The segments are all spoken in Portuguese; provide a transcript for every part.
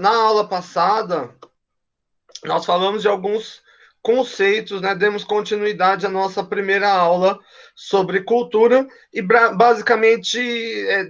na aula passada, nós falamos de alguns conceitos, né? Demos continuidade à nossa primeira aula sobre cultura e basicamente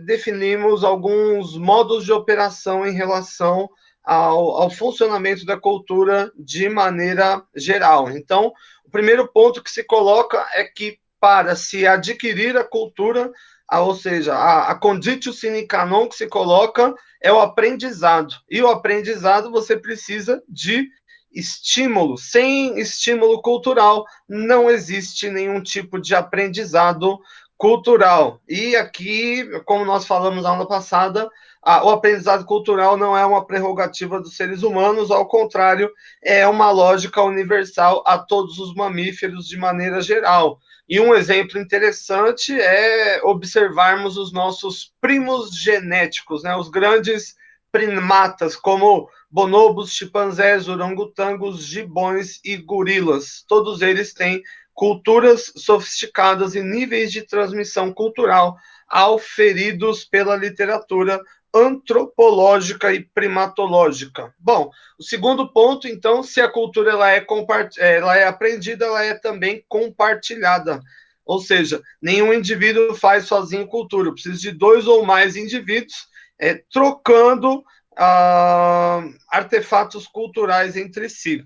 definimos alguns modos de operação em relação ao funcionamento da cultura de maneira geral. Então, o primeiro ponto que se coloca é que para se adquirir a cultura, ou seja, a conditio sine qua non que se coloca é o aprendizado. E o aprendizado você precisa de estímulo. Sem estímulo cultural, não existe nenhum tipo de aprendizado cultural. E aqui, como nós falamos na aula passada, o aprendizado cultural não é uma prerrogativa dos seres humanos, ao contrário, é uma lógica universal a todos os mamíferos de maneira geral. E um exemplo interessante é observarmos os nossos primos genéticos, né? Os grandes primatas, como bonobos, chimpanzés, orangotangos, gibões e gorilas. Todos eles têm culturas sofisticadas e níveis de transmissão cultural auferidos pela literatura antropológica e primatológica. Bom, o segundo ponto, então, se a cultura ela é aprendida, ela é também compartilhada. Ou seja, nenhum indivíduo faz sozinho cultura, precisa de dois ou mais indivíduos trocando artefatos culturais entre si.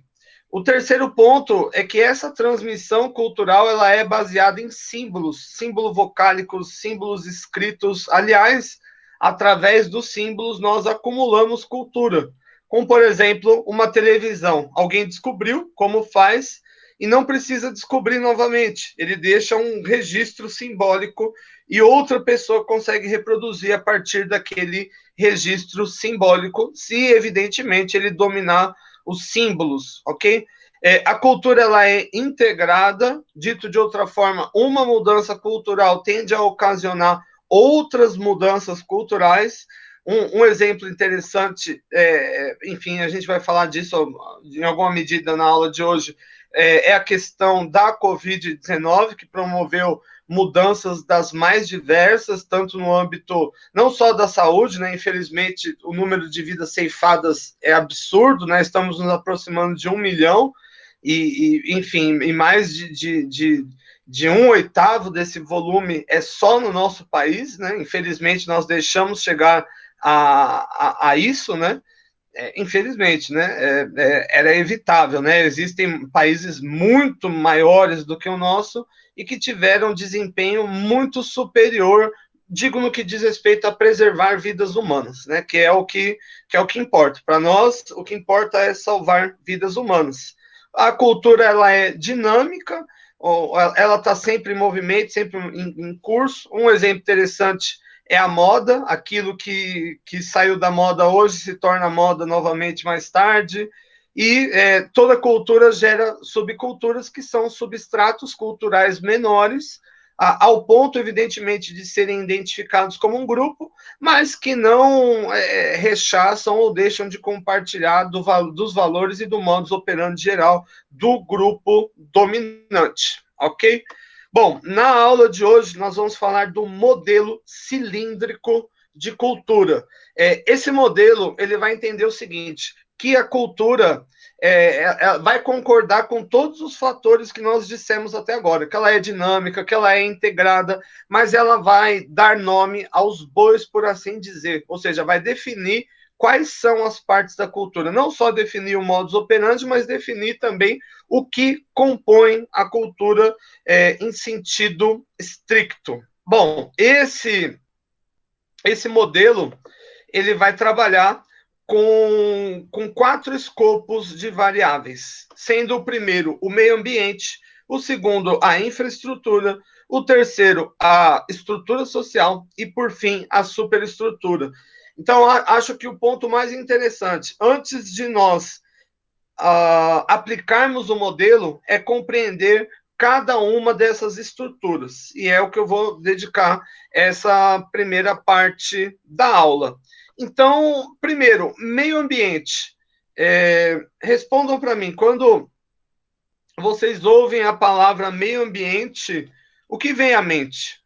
O terceiro ponto é que essa transmissão cultural ela é baseada em símbolos, símbolos vocálicos, símbolos escritos. Aliás, através dos símbolos nós acumulamos cultura. Como, por exemplo, uma televisão. Alguém descobriu como faz e não precisa descobrir novamente. Ele deixa um registro simbólico e outra pessoa consegue reproduzir a partir daquele registro simbólico, se evidentemente ele dominar os símbolos, ok? A cultura ela é integrada, dito de outra forma, uma mudança cultural tende a ocasionar outras mudanças culturais. Um exemplo interessante, enfim, a gente vai falar disso em alguma medida na aula de hoje, é a questão da Covid-19, que promoveu mudanças das mais diversas, tanto no âmbito não só da saúde, né? Infelizmente, o número de vidas ceifadas é absurdo, né? Estamos nos aproximando de 1 milhão, enfim, e mais de 1/8 desse volume é só no nosso país, né? Infelizmente, nós deixamos chegar a isso, né? Infelizmente, né? Era evitável, né? Existem países muito maiores do que o nosso e que tiveram desempenho muito superior, digo no que diz respeito a preservar vidas humanas, né? Que é o que importa. Para nós, o que importa é salvar vidas humanas. A cultura ela é dinâmica, ela está sempre em movimento, sempre em curso. Um exemplo interessante é a moda, aquilo que saiu da moda hoje se torna moda novamente mais tarde, e toda cultura gera subculturas que são substratos culturais menores, ao ponto, evidentemente, de serem identificados como um grupo, mas que não rechaçam ou deixam de compartilhar dos valores e do modus operandi geral do grupo dominante, ok? Bom, na aula de hoje nós vamos falar do modelo cilíndrico de cultura. Esse modelo ele vai entender o seguinte, que a cultura vai concordar com todos os fatores que nós dissemos até agora, que ela é dinâmica, que ela é integrada, mas ela vai dar nome aos bois, por assim dizer, ou seja, vai definir quais são as partes da cultura, não só definir o modus operandi, mas definir também o que compõe a cultura em sentido estricto. Bom, esse modelo ele vai trabalhar com 4 escopos de variáveis, sendo o primeiro o meio ambiente, o segundo a infraestrutura, o terceiro a estrutura social e, por fim, a superestrutura. Então, acho que o ponto mais interessante, antes de nós aplicarmos o modelo, é compreender cada uma dessas estruturas. E é o que eu vou dedicar essa primeira parte da aula. Então, primeiro, meio ambiente. Respondam para mim, quando vocês ouvem a palavra meio ambiente, o que vem à mente?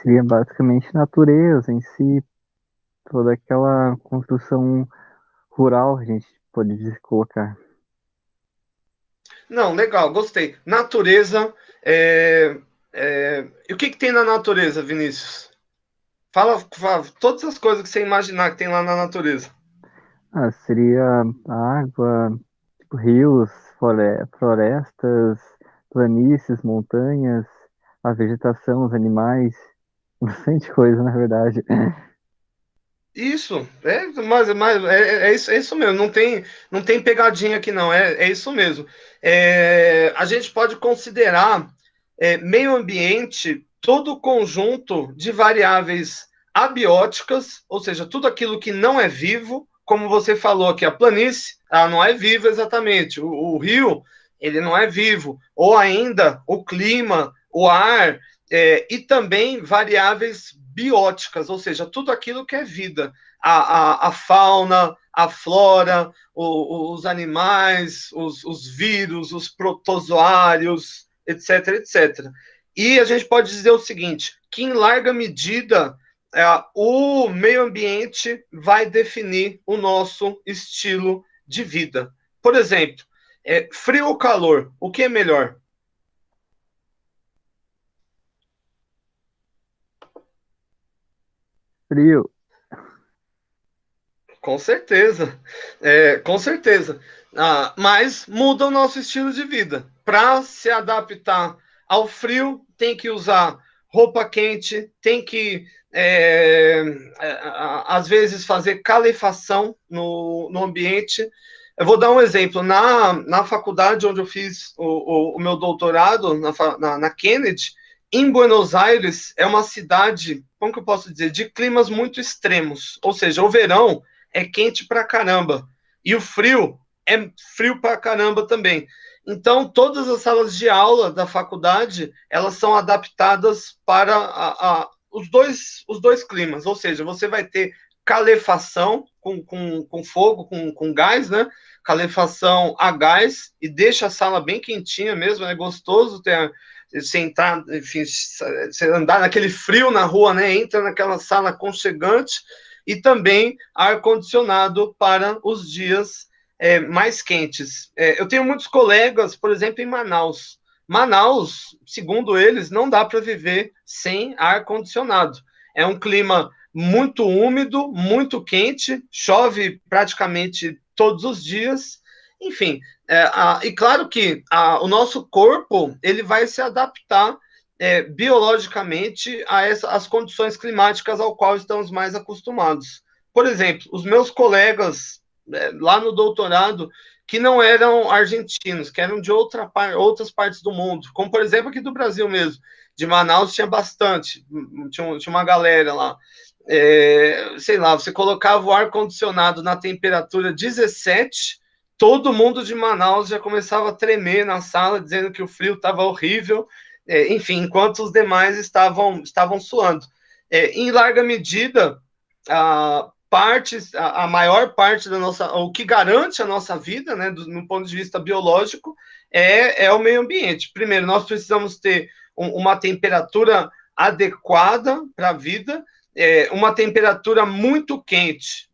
Seria basicamente natureza em si, toda aquela construção rural, a gente pode colocar. Não, legal, gostei. Natureza. E o que tem na natureza, Vinícius? Fala todas as coisas que você imaginar que tem lá na natureza. Ah, seria água, tipo rios, florestas, planícies, montanhas, a vegetação, os animais, bastante coisa, na verdade. Isso, é isso mesmo, não tem pegadinha aqui não, é isso mesmo. A gente pode considerar meio ambiente todo o conjunto de variáveis abióticas, ou seja, tudo aquilo que não é vivo, como você falou aqui, a planície, ela não é viva exatamente, o rio, ele não é vivo, ou ainda o clima, o ar, e também variáveis bióticas, ou seja, tudo aquilo que é vida, a fauna, a flora, os animais, os vírus, os protozoários, etc, etc. E a gente pode dizer o seguinte, que em larga medida o meio ambiente vai definir o nosso estilo de vida. Por exemplo, frio ou calor, o que é melhor? Frio, Com certeza, com certeza. Mas muda o nosso estilo de vida. Para se adaptar ao frio, tem que usar roupa quente, tem que, às vezes, fazer calefação no ambiente. Eu vou dar um exemplo. Na faculdade onde eu fiz o meu doutorado, na Kennedy, em Buenos Aires, é uma cidade, como que eu posso dizer, de climas muito extremos. Ou seja, o verão é quente pra caramba. E o frio é frio pra caramba também. Então, todas as salas de aula da faculdade, elas são adaptadas para os dois climas. Ou seja, você vai ter calefação com fogo, com gás, né? Calefação a gás, e deixa a sala bem quentinha mesmo, é gostoso ter sentar, enfim, você andar naquele frio na rua, né? Entra naquela sala aconchegante, e também ar-condicionado para os dias mais quentes. Eu tenho muitos colegas, por exemplo, em Manaus. Manaus, segundo eles, não dá para viver sem ar-condicionado. É um clima muito úmido, muito quente, chove praticamente todos os dias. Enfim, e claro que o nosso corpo ele vai se adaptar biologicamente às condições climáticas ao qual estamos mais acostumados. Por exemplo, os meus colegas lá no doutorado que não eram argentinos, que eram de outras partes do mundo, como por exemplo aqui do Brasil mesmo, de Manaus tinha bastante, tinha uma galera lá. Sei lá, você colocava o ar-condicionado na temperatura 17, todo mundo de Manaus já começava a tremer na sala, dizendo que o frio estava horrível, enfim, enquanto os demais estavam suando. Em larga medida, a maior parte da nossa, o que garante a nossa vida, né, no ponto de vista biológico, é o meio ambiente. Primeiro, nós precisamos ter uma temperatura adequada para a vida, uma temperatura muito quente,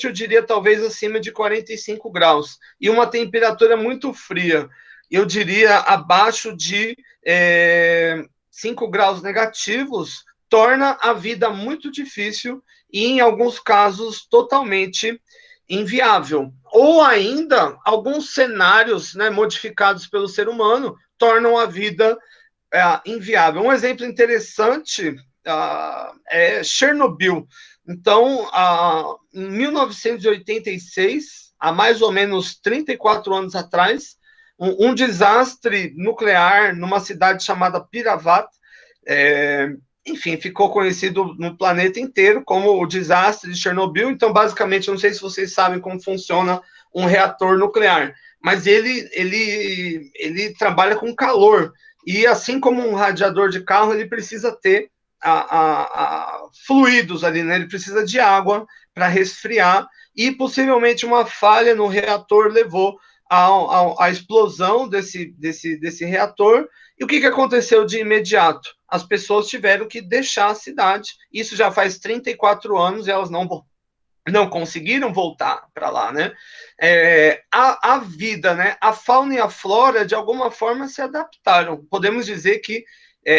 eu diria talvez acima de 45 graus, e uma temperatura muito fria, eu diria abaixo de 5 graus negativos, torna a vida muito difícil e, em alguns casos, totalmente inviável. Ou ainda, alguns cenários, né, modificados pelo ser humano tornam a vida inviável. Um exemplo interessante é Chernobyl. Então, em 1986, há mais ou menos 34 anos atrás, um desastre nuclear numa cidade chamada Piravat, enfim, ficou conhecido no planeta inteiro como o desastre de Chernobyl. Então, basicamente, eu não sei se vocês sabem como funciona um reator nuclear, mas ele trabalha com calor. E assim como um radiador de carro, ele precisa ter fluidos ali, né? Ele precisa de água para resfriar, e possivelmente uma falha no reator levou a explosão desse reator. E o que aconteceu de imediato? As pessoas tiveram que deixar a cidade. Isso já faz 34 anos e elas não conseguiram voltar para lá, né? A vida, né? A fauna e a flora, de alguma forma, se adaptaram. Podemos dizer que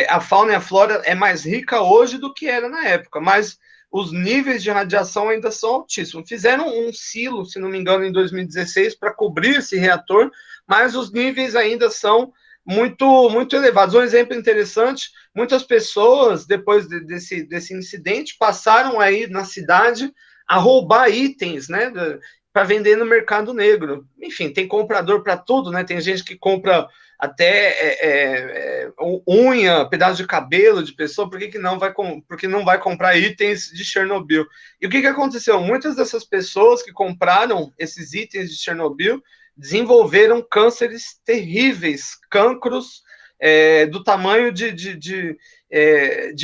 a fauna e a flora é mais rica hoje do que era na época, mas os níveis de radiação ainda são altíssimos. Fizeram um silo, se não me engano, em 2016 para cobrir esse reator, mas os níveis ainda são muito elevados. Um exemplo interessante: muitas pessoas, depois desse incidente, passaram aí na cidade a roubar itens, né, para vender no mercado negro. Enfim, tem comprador para tudo, né? Tem gente que compra até unha, pedaço de cabelo de pessoa. Porque não vai comprar itens de Chernobyl? E o que aconteceu? Muitas dessas pessoas que compraram esses itens de Chernobyl desenvolveram cânceres terríveis, cancros do tamanho de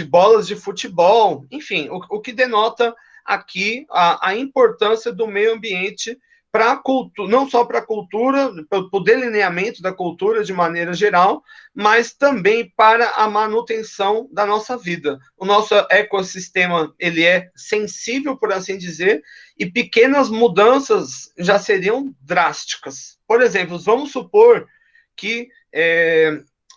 bolas de futebol. Enfim, o que denota aqui a importância do meio ambiente para a cultura, não só para a cultura, para o delineamento da cultura de maneira geral, mas também para a manutenção da nossa vida. O nosso ecossistema, ele é sensível, por assim dizer, e pequenas mudanças já seriam drásticas. Por exemplo, vamos supor que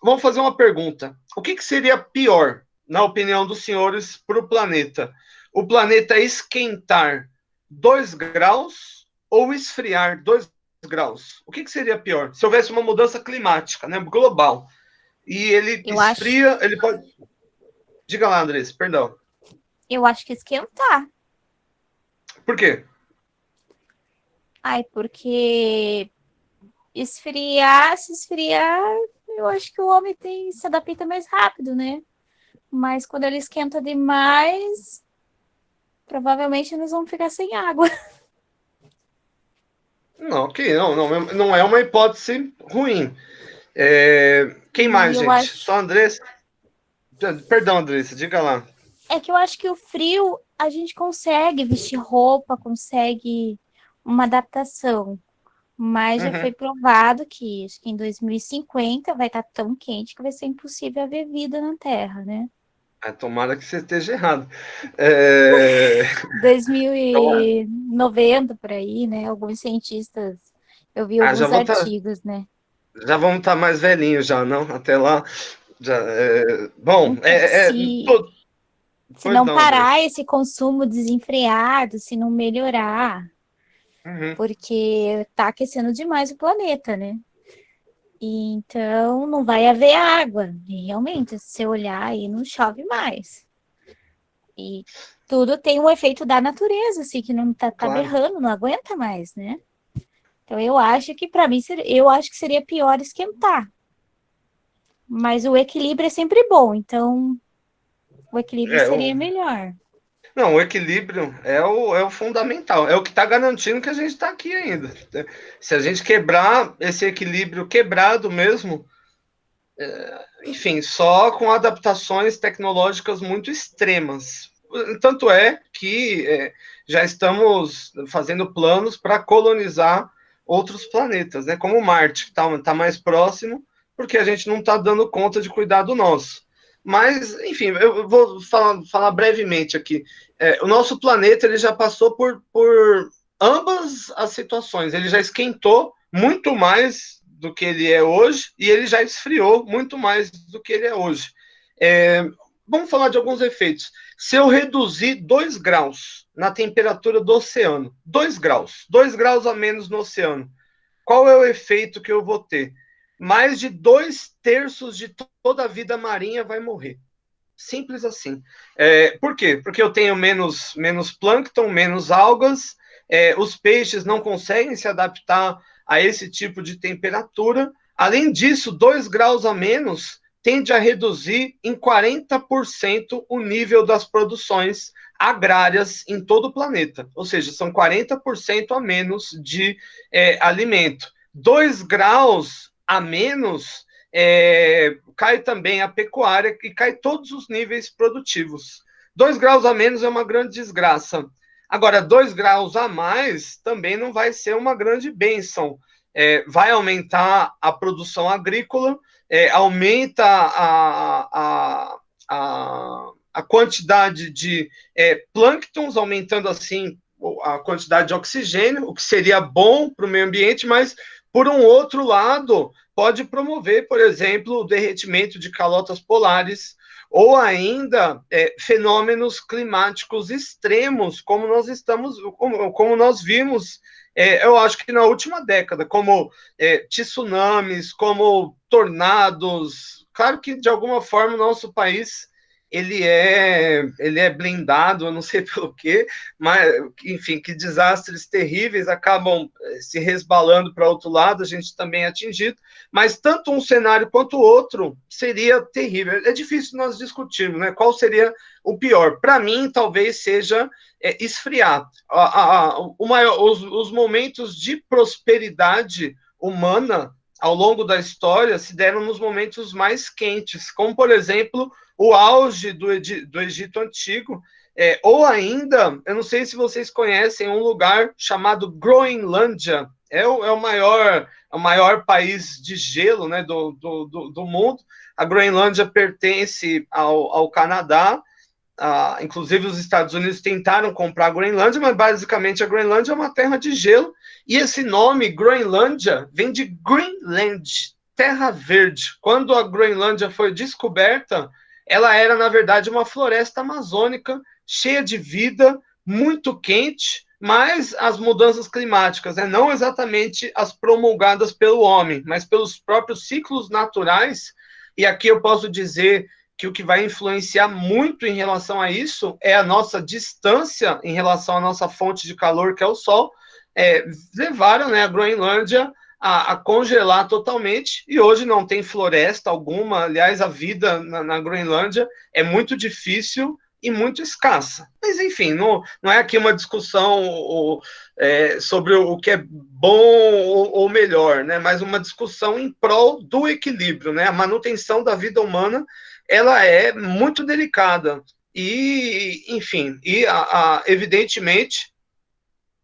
vamos fazer uma pergunta: o que seria pior, na opinião dos senhores, para o planeta? O planeta esquentar 2 graus ou esfriar 2 graus? O que seria pior? Se houvesse uma mudança climática, né, global, e ele esfria, ele pode... Diga lá, Andressa, perdão. Eu acho que esquentar. Por quê? Porque se esfriar, eu acho que o homem se adapta mais rápido, né? Mas quando ele esquenta demais, provavelmente nós vamos ficar sem água. Não, ok, não é uma hipótese ruim. Quem mais, gente? Só Andressa? Perdão, Andressa, diga lá. É que eu acho que o frio, a gente consegue vestir roupa, consegue uma adaptação. Mas já foi provado que acho que em 2050 vai estar tão quente que vai ser impossível haver vida na Terra, né? Tomara que você esteja errado. 2090, por aí, né? Alguns cientistas, eu vi alguns artigos, né? Já vamos estar mais velhinhos já, não? Até lá. Bom, se não parar esse consumo desenfreado, se não melhorar, porque tá aquecendo demais o planeta, né? E então não vai haver água. E realmente, se você olhar aí, não chove mais. E tudo tem um efeito da natureza, assim, que não tá berrando, não aguenta mais, né? Então eu acho que para mim eu acho que seria pior esquentar. Mas o equilíbrio é sempre bom, então o equilíbrio seria melhor. Não, o equilíbrio é o fundamental, é o que está garantindo que a gente está aqui ainda. Se a gente quebrar esse equilíbrio quebrado mesmo, enfim, só com adaptações tecnológicas muito extremas. Tanto é que já estamos fazendo planos para colonizar outros planetas, né? Como Marte, que está mais próximo, porque a gente não está dando conta de cuidar do nosso. Mas, enfim, eu vou falar brevemente aqui. O nosso planeta ele já passou por ambas as situações. Ele já esquentou muito mais do que ele é hoje e ele já esfriou muito mais do que ele é hoje. Vamos falar de alguns efeitos. Se eu reduzir 2 graus na temperatura do oceano, 2 graus a menos no oceano, qual é o efeito que eu vou ter? Mais de 2/3 de toda a vida marinha vai morrer. Simples assim. Por quê? Porque eu tenho menos plâncton, menos algas, os peixes não conseguem se adaptar a esse tipo de temperatura. Além disso, 2 graus a menos tende a reduzir em 40% o nível das produções agrárias em todo o planeta. Ou seja, são 40% a menos de alimento. 2 graus a menos, cai também a pecuária e cai todos os níveis produtivos. 2 graus a menos é uma grande desgraça. Agora, 2 graus a mais também não vai ser uma grande bênção. vai aumentar a produção agrícola, aumenta a quantidade de plânctons, aumentando assim a quantidade de oxigênio, o que seria bom para o meio ambiente, mas, por um outro lado, pode promover, por exemplo, o derretimento de calotas polares, ou ainda fenômenos climáticos extremos, como nós vimos, eu acho que na última década, como tsunamis, como tornados. Claro que, de alguma forma, o nosso país ele é blindado, eu não sei pelo quê, mas, enfim, que desastres terríveis acabam se resbalando para outro lado, a gente também é atingido, mas tanto um cenário quanto o outro seria terrível. É difícil nós discutirmos, né? Qual seria o pior? Para mim, talvez seja esfriar. Os momentos de prosperidade humana ao longo da história se deram nos momentos mais quentes, como, por exemplo, o auge do Egito Antigo, ou ainda, eu não sei se vocês conhecem um lugar chamado Groenlândia, é o maior país de gelo, né, do mundo. A Groenlândia pertence ao Canadá, inclusive os Estados Unidos tentaram comprar a Groenlândia, mas basicamente a Groenlândia é uma terra de gelo, e esse nome, Groenlândia, vem de Greenland, terra verde. Quando a Groenlândia foi descoberta, ela era, na verdade, uma floresta amazônica, cheia de vida, muito quente, mas as mudanças climáticas, não exatamente as promulgadas pelo homem, mas pelos próprios ciclos naturais, e aqui eu posso dizer que o que vai influenciar muito em relação a isso é a nossa distância em relação à nossa fonte de calor, que é o Sol, levaram, né, a Groenlândia a congelar totalmente, e hoje não tem floresta alguma. Aliás, a vida na Groenlândia é muito difícil e muito escassa. Mas, enfim, não é aqui uma discussão sobre o que é bom ou melhor, né? Mas uma discussão em prol do equilíbrio, né? A manutenção da vida humana, ela é muito delicada. E, enfim, evidentemente,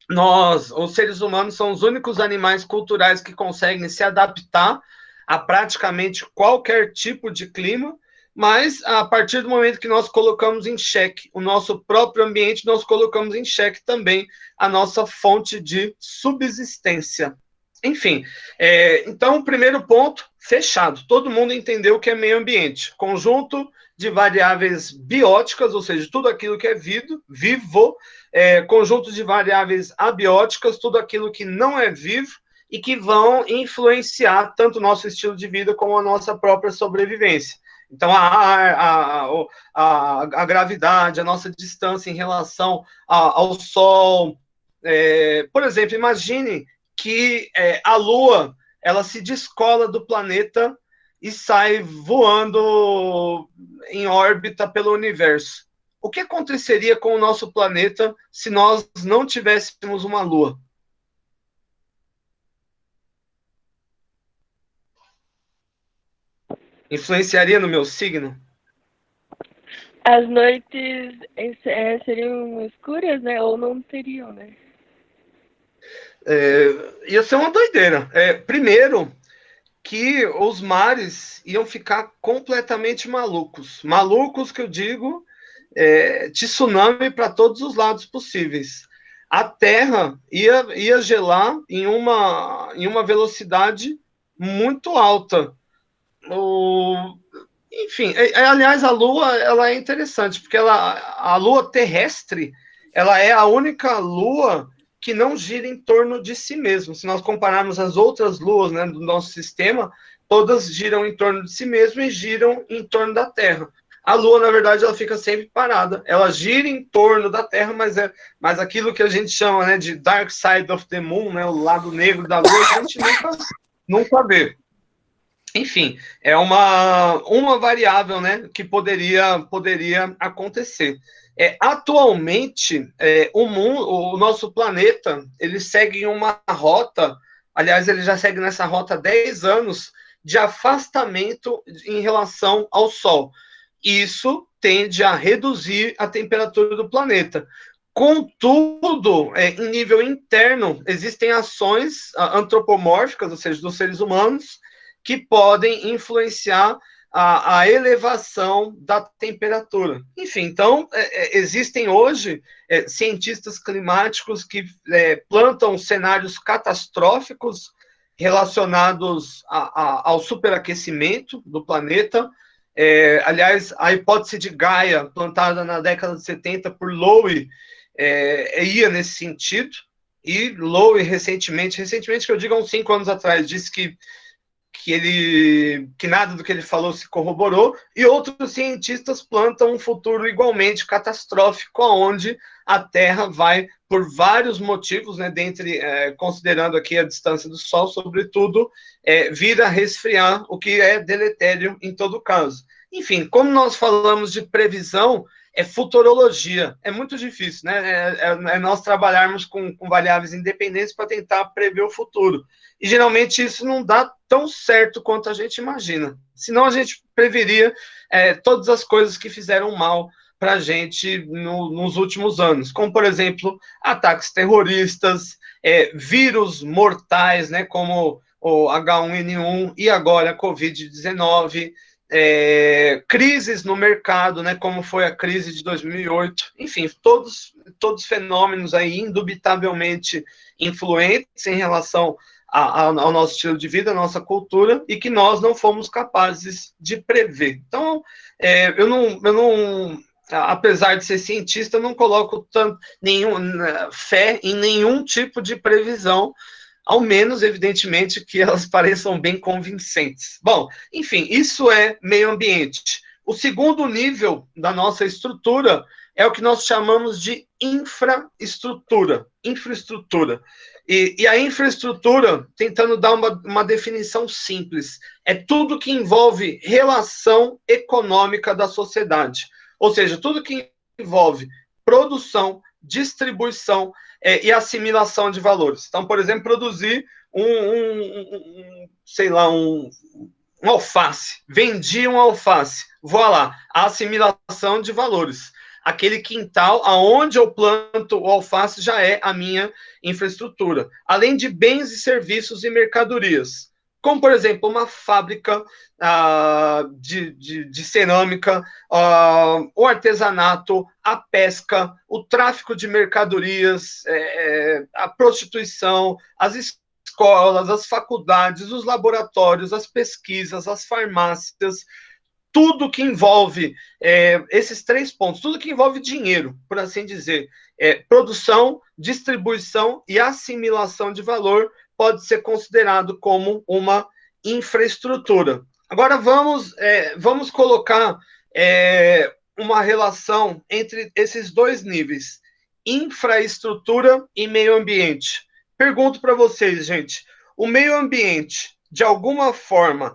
nós, os seres humanos, são os únicos animais culturais que conseguem se adaptar a praticamente qualquer tipo de clima, mas a partir do momento que nós colocamos em xeque o nosso próprio ambiente, nós colocamos em xeque também a nossa fonte de subsistência. Enfim, então, o primeiro ponto, fechado. Todo mundo entendeu o que é meio ambiente. Conjunto de variáveis bióticas, ou seja, tudo aquilo que é vivo, conjunto de variáveis abióticas, tudo aquilo que não é vivo e que vão influenciar tanto o nosso estilo de vida como a nossa própria sobrevivência. Então, a gravidade, a nossa distância em relação ao Sol. Por exemplo, imagine que a Lua ela se descola do planeta e sai voando em órbita pelo universo. O que aconteceria com o nosso planeta se nós não tivéssemos uma Lua? Influenciaria no meu signo? As noites seriam escuras, né? Ou não teriam, né? Ia ser uma doideira. Primeiro, que os mares iam ficar completamente malucos. Malucos que eu digo, tsunami para todos os lados possíveis. A Terra ia gelar em uma velocidade muito alta. Enfim, aliás, a Lua ela é interessante, porque a Lua terrestre ela é a única Lua que não gira em torno de si mesma. Se nós compararmos as outras luas, né, do nosso sistema, todas giram em torno de si mesma e giram em torno da Terra. A Lua, na verdade, ela fica sempre parada. Ela gira em torno da Terra, mas aquilo que a gente chama, né, de dark side of the moon, né, o lado negro da Lua, a gente nunca vê. Enfim, é uma variável, né, que poderia acontecer. Atualmente, o nosso planeta, ele segue uma rota, aliás, ele já segue nessa rota há 10 anos, de afastamento em relação ao Sol. Isso tende a reduzir a temperatura do planeta. Contudo, em nível interno, existem ações antropomórficas, ou seja, dos seres humanos, que podem influenciar a elevação da temperatura. Enfim, então, existem hoje cientistas climáticos que plantam cenários catastróficos relacionados ao superaquecimento do planeta. Aliás, a hipótese de Gaia, plantada na década de 70 por Lowe, ia nesse sentido, e Lowe recentemente que eu digo há uns 5 anos atrás, disse que nada do que ele falou se corroborou, e outros cientistas plantam um futuro igualmente catastrófico, onde a Terra vai, por vários motivos, né, considerando aqui a distância do Sol, sobretudo, vir a resfriar, o que é deletério em todo caso. Enfim, como nós falamos de previsão, futurologia, é muito difícil, né? Nós trabalharmos com variáveis independentes para tentar prever o futuro. E geralmente isso não dá tão certo quanto a gente imagina. Senão a gente preveria todas as coisas que fizeram mal para a gente nos últimos anos, como, por exemplo, ataques terroristas, vírus mortais, né, como o H1N1 e agora a Covid-19, crises no mercado, né, como foi a crise de 2008, enfim, todos fenômenos aí indubitavelmente influentes em relação ao nosso estilo de vida, à nossa cultura, e que nós não fomos capazes de prever. Então, eu não, apesar de ser cientista, eu não coloco fé em nenhum tipo de previsão, ao menos, evidentemente, que elas pareçam bem convincentes. Bom, enfim, isso é meio ambiente. O segundo nível da nossa estrutura é o que nós chamamos de infraestrutura. E a infraestrutura, tentando dar uma definição simples, é tudo que envolve relação econômica da sociedade. Ou seja, tudo que envolve produção, distribuição e assimilação de valores. Então, por exemplo, produzir um alface. Vendi um alface. Vou lá, a assimilação de valores. Aquele quintal aonde eu planto o alface já é a minha infraestrutura. Além de bens e serviços e mercadorias. Como, por exemplo, uma fábrica de cerâmica, o artesanato, a pesca, o tráfico de mercadorias, a prostituição, as escolas, as faculdades, os laboratórios, as pesquisas, as farmácias, tudo que envolve esses 3 pontos, tudo que envolve dinheiro, por assim dizer, produção, distribuição e assimilação de valor, pode ser considerado como uma infraestrutura. Agora vamos colocar uma relação entre esses 2 níveis, infraestrutura e meio ambiente. Pergunto para vocês, gente, o meio ambiente, de alguma forma,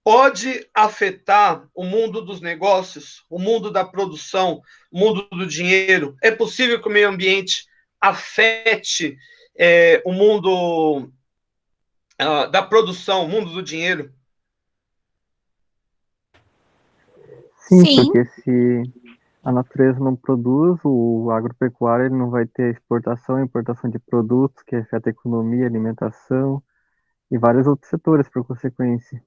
pode afetar o mundo dos negócios, o mundo da produção, o mundo do dinheiro? É possível que o meio ambiente afete o mundo da produção, o mundo do dinheiro? Sim, porque se a natureza não produz, o agropecuário ele não vai ter exportação e importação de produtos, que afeta a economia, alimentação e vários outros setores, por consequência.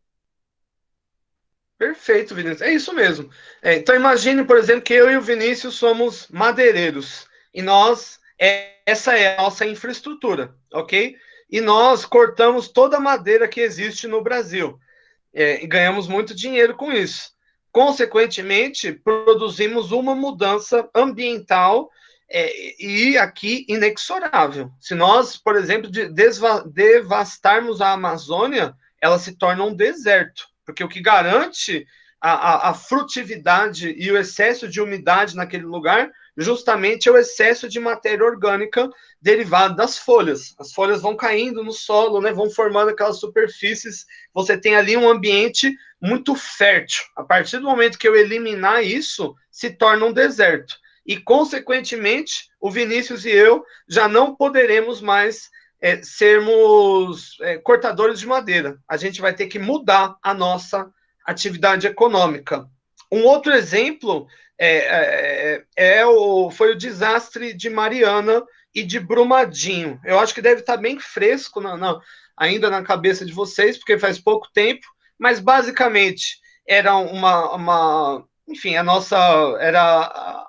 Perfeito, Vinícius. É isso mesmo. Então, imagine, por exemplo, que eu e o Vinícius somos madeireiros. E essa é a nossa infraestrutura, ok? E nós cortamos toda a madeira que existe no Brasil. E ganhamos muito dinheiro com isso. Consequentemente, produzimos uma mudança ambiental e aqui inexorável. Se nós, por exemplo, devastarmos a Amazônia, ela se torna um deserto. Porque o que garante a frutividade e o excesso de umidade naquele lugar, justamente é o excesso de matéria orgânica derivada das folhas. As folhas vão caindo no solo, né, vão formando aquelas superfícies. Você tem ali um ambiente muito fértil. A partir do momento que eu eliminar isso, se torna um deserto. E, consequentemente, o Vinícius e eu já não poderemos mais sermos cortadores de madeira. A gente vai ter que mudar a nossa atividade econômica. Um outro exemplo foi o desastre de Mariana e de Brumadinho. Eu acho que deve estar bem fresco ainda na cabeça de vocês, porque faz pouco tempo, mas basicamente era enfim, era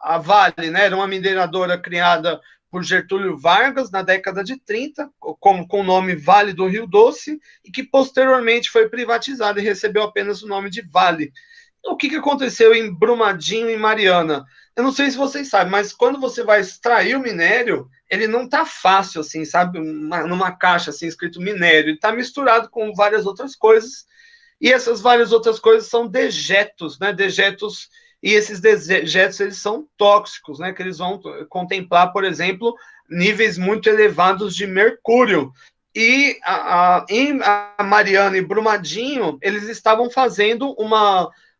a Vale, né? Era uma mineradora criada por Getúlio Vargas na década de 30, com o nome Vale do Rio Doce, e que posteriormente foi privatizada e recebeu apenas o nome de Vale. O que aconteceu em Brumadinho e Mariana? Eu não sei se vocês sabem, mas quando você vai extrair o minério, ele não tá fácil, assim, sabe? Numa caixa, assim, escrito minério. Ele tá misturado com várias outras coisas, e essas várias outras coisas são dejetos, né? Dejetos, e esses dejetos, eles são tóxicos, né? Que eles vão contemplar, por exemplo, níveis muito elevados de mercúrio. E em Mariana e Brumadinho, eles estavam fazendo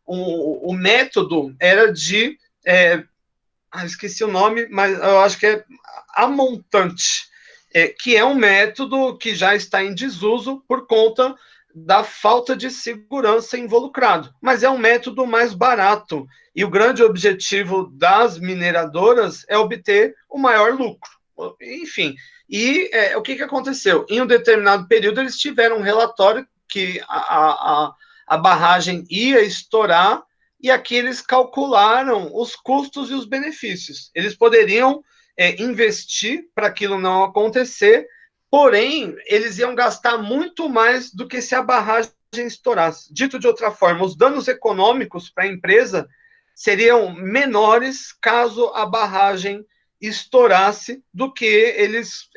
o método era de esqueci o nome, mas eu acho que é amontante, que é um método que já está em desuso por conta da falta de segurança involucrado, mas é um método mais barato, e o grande objetivo das mineradoras é obter o maior lucro. Enfim, e o que aconteceu? Em um determinado período, eles tiveram um relatório que a barragem ia estourar, e aqui eles calcularam os custos e os benefícios. Eles poderiam investir para aquilo não acontecer, porém, eles iam gastar muito mais do que se a barragem estourasse. Dito de outra forma, os danos econômicos para a empresa seriam menores caso a barragem estourasse do que eles,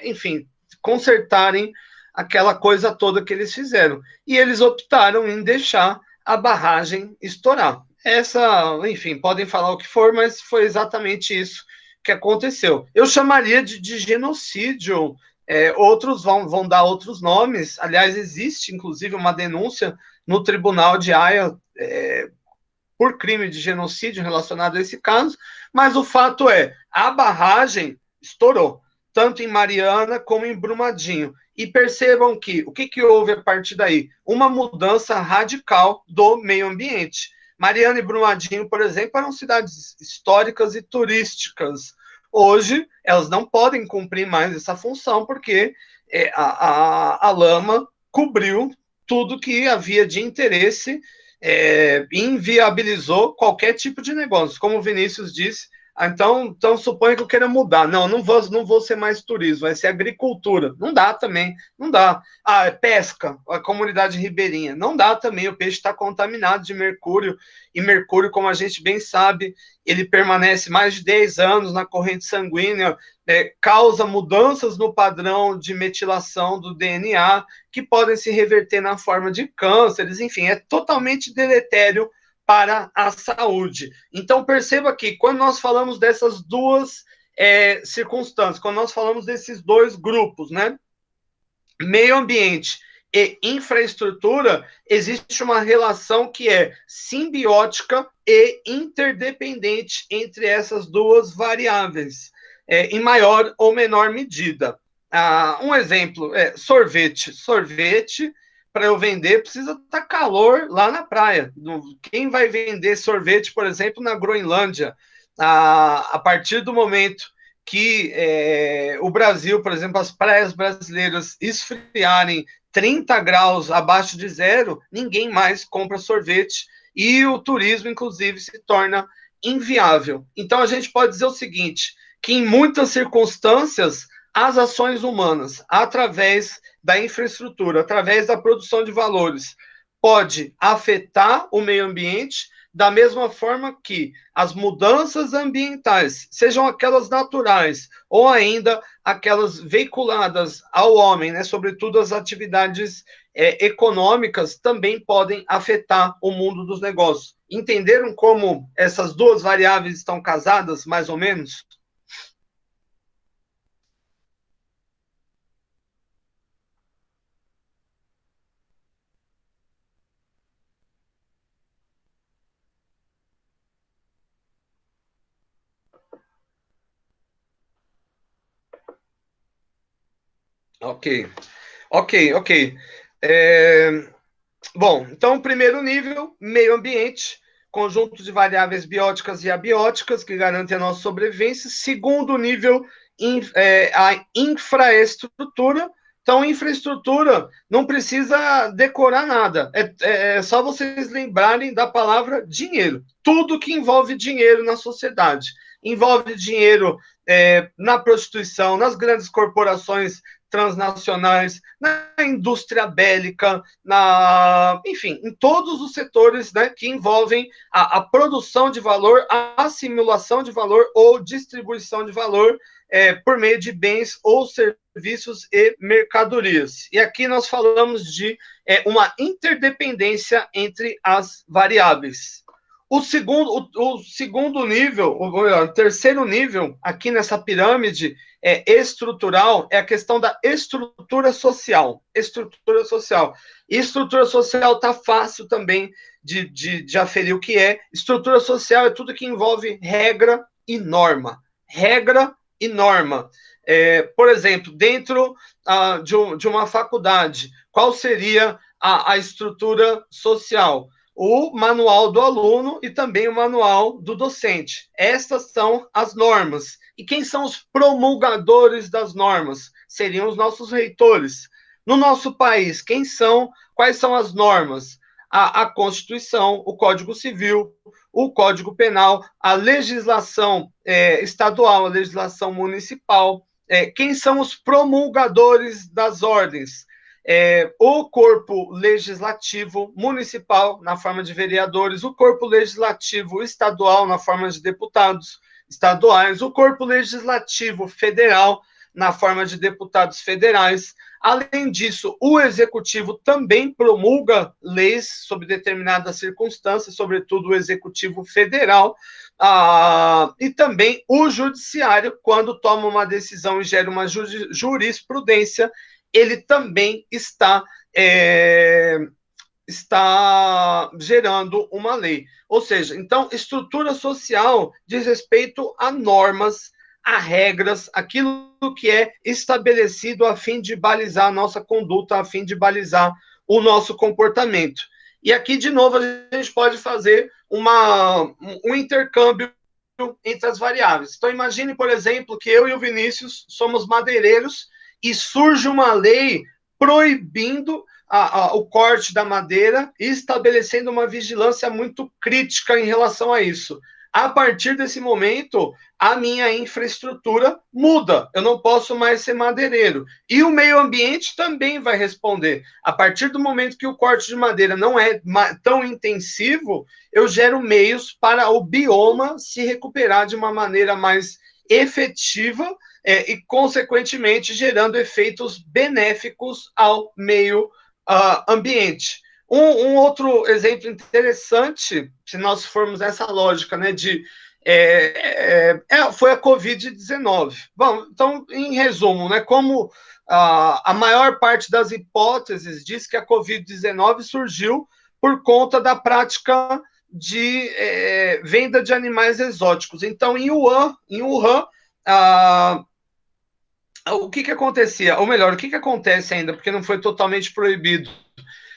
enfim, consertarem aquela coisa toda que eles fizeram. E eles optaram em deixar a barragem estourar. Enfim, podem falar o que for, mas foi exatamente isso que aconteceu. Eu chamaria de genocídio. Outros vão dar outros nomes. Aliás, existe inclusive uma denúncia no Tribunal de Haia por crime de genocídio relacionado a esse caso, mas o fato é, a barragem estourou, tanto em Mariana como em Brumadinho. E percebam que, o que houve a partir daí? Uma mudança radical do meio ambiente. Mariana e Brumadinho, por exemplo, eram cidades históricas e turísticas. Hoje, elas não podem cumprir mais essa função, porque a lama cobriu tudo que havia de interesse, inviabilizou qualquer tipo de negócio. Como o Vinícius disse, então suponha que eu queira mudar. Não vou ser mais turismo, vai ser agricultura. Não dá também, não dá. Pesca, a comunidade ribeirinha. Não dá também, o peixe está contaminado de mercúrio, e mercúrio, como a gente bem sabe, ele permanece mais de 10 anos na corrente sanguínea, causa mudanças no padrão de metilação do DNA, que podem se reverter na forma de cânceres, enfim, é totalmente deletério para a saúde. Então, perceba que quando nós falamos dessas duas circunstâncias, quando nós falamos desses dois grupos, né, meio ambiente e infraestrutura, existe uma relação que é simbiótica e interdependente entre essas duas variáveis, em maior ou menor medida. Um exemplo é sorvete. Sorvete, para eu vender, precisa estar calor lá na praia. Quem vai vender sorvete, por exemplo, na Groenlândia? A partir do momento que o Brasil, por exemplo, as praias brasileiras esfriarem 30 graus abaixo de zero, ninguém mais compra sorvete, e o turismo, inclusive, se torna inviável. Então, a gente pode dizer o seguinte, que em muitas circunstâncias, as ações humanas, através da infraestrutura, através da produção de valores, pode afetar o meio ambiente, da mesma forma que as mudanças ambientais, sejam aquelas naturais ou ainda aquelas veiculadas ao homem, né, sobretudo as atividades econômicas, também podem afetar o mundo dos negócios. Entenderam como essas duas variáveis estão casadas, mais ou menos? Ok. Bom, então, primeiro nível, meio ambiente, conjunto de variáveis bióticas e abióticas que garantem a nossa sobrevivência. Segundo nível, a infraestrutura. Então, infraestrutura não precisa decorar nada. É só vocês lembrarem da palavra dinheiro. Tudo que envolve dinheiro na sociedade. Envolve dinheiro na prostituição, nas grandes corporações transnacionais, na indústria bélica, enfim, em todos os setores, né, que envolvem a produção de valor, a assimilação de valor ou distribuição de valor por meio de bens ou serviços e mercadorias. E aqui nós falamos de uma interdependência entre as variáveis. O segundo nível, o terceiro nível, aqui nessa pirâmide estrutural, é a questão da estrutura social. Estrutura social. E estrutura social está fácil também de aferir o que é. Estrutura social é tudo que envolve regra e norma. Regra e norma. Por exemplo, dentro de uma faculdade, qual seria a estrutura social? O manual do aluno e também o manual do docente. Estas são as normas. E quem são os promulgadores das normas? Seriam os nossos reitores. No nosso país, quais são as normas? A Constituição, o Código Civil, o Código Penal, a legislação estadual, a legislação municipal. Quem são os promulgadores das ordens? O corpo legislativo municipal, na forma de vereadores, o corpo legislativo estadual, na forma de deputados estaduais, o corpo legislativo federal, na forma de deputados federais. Além disso, o executivo também promulga leis sob determinadas circunstâncias, sobretudo o executivo federal, e também o judiciário, quando toma uma decisão e gera uma jurisprudência, ele também está gerando uma lei. Ou seja, então, estrutura social diz respeito a normas, a regras, aquilo que é estabelecido a fim de balizar a nossa conduta, a fim de balizar o nosso comportamento. E aqui, de novo, a gente pode fazer um intercâmbio entre as variáveis. Então, imagine, por exemplo, que eu e o Vinícius somos madeireiros e surge uma lei proibindo o corte da madeira e estabelecendo uma vigilância muito crítica em relação a isso. A partir desse momento, a minha infraestrutura muda. Eu não posso mais ser madeireiro. E o meio ambiente também vai responder. A partir do momento que o corte de madeira não é tão intensivo, eu gero meios para o bioma se recuperar de uma maneira mais efetiva e, consequentemente, gerando efeitos benéficos ao meio ambiente. Um outro exemplo interessante, se nós formos essa lógica, né, foi a Covid-19. Bom, então, em resumo, né, como a maior parte das hipóteses diz que a Covid-19 surgiu por conta da prática de venda de animais exóticos. Então, em Wuhan, o que acontecia? Ou melhor, o que acontece ainda, porque não foi totalmente proibido?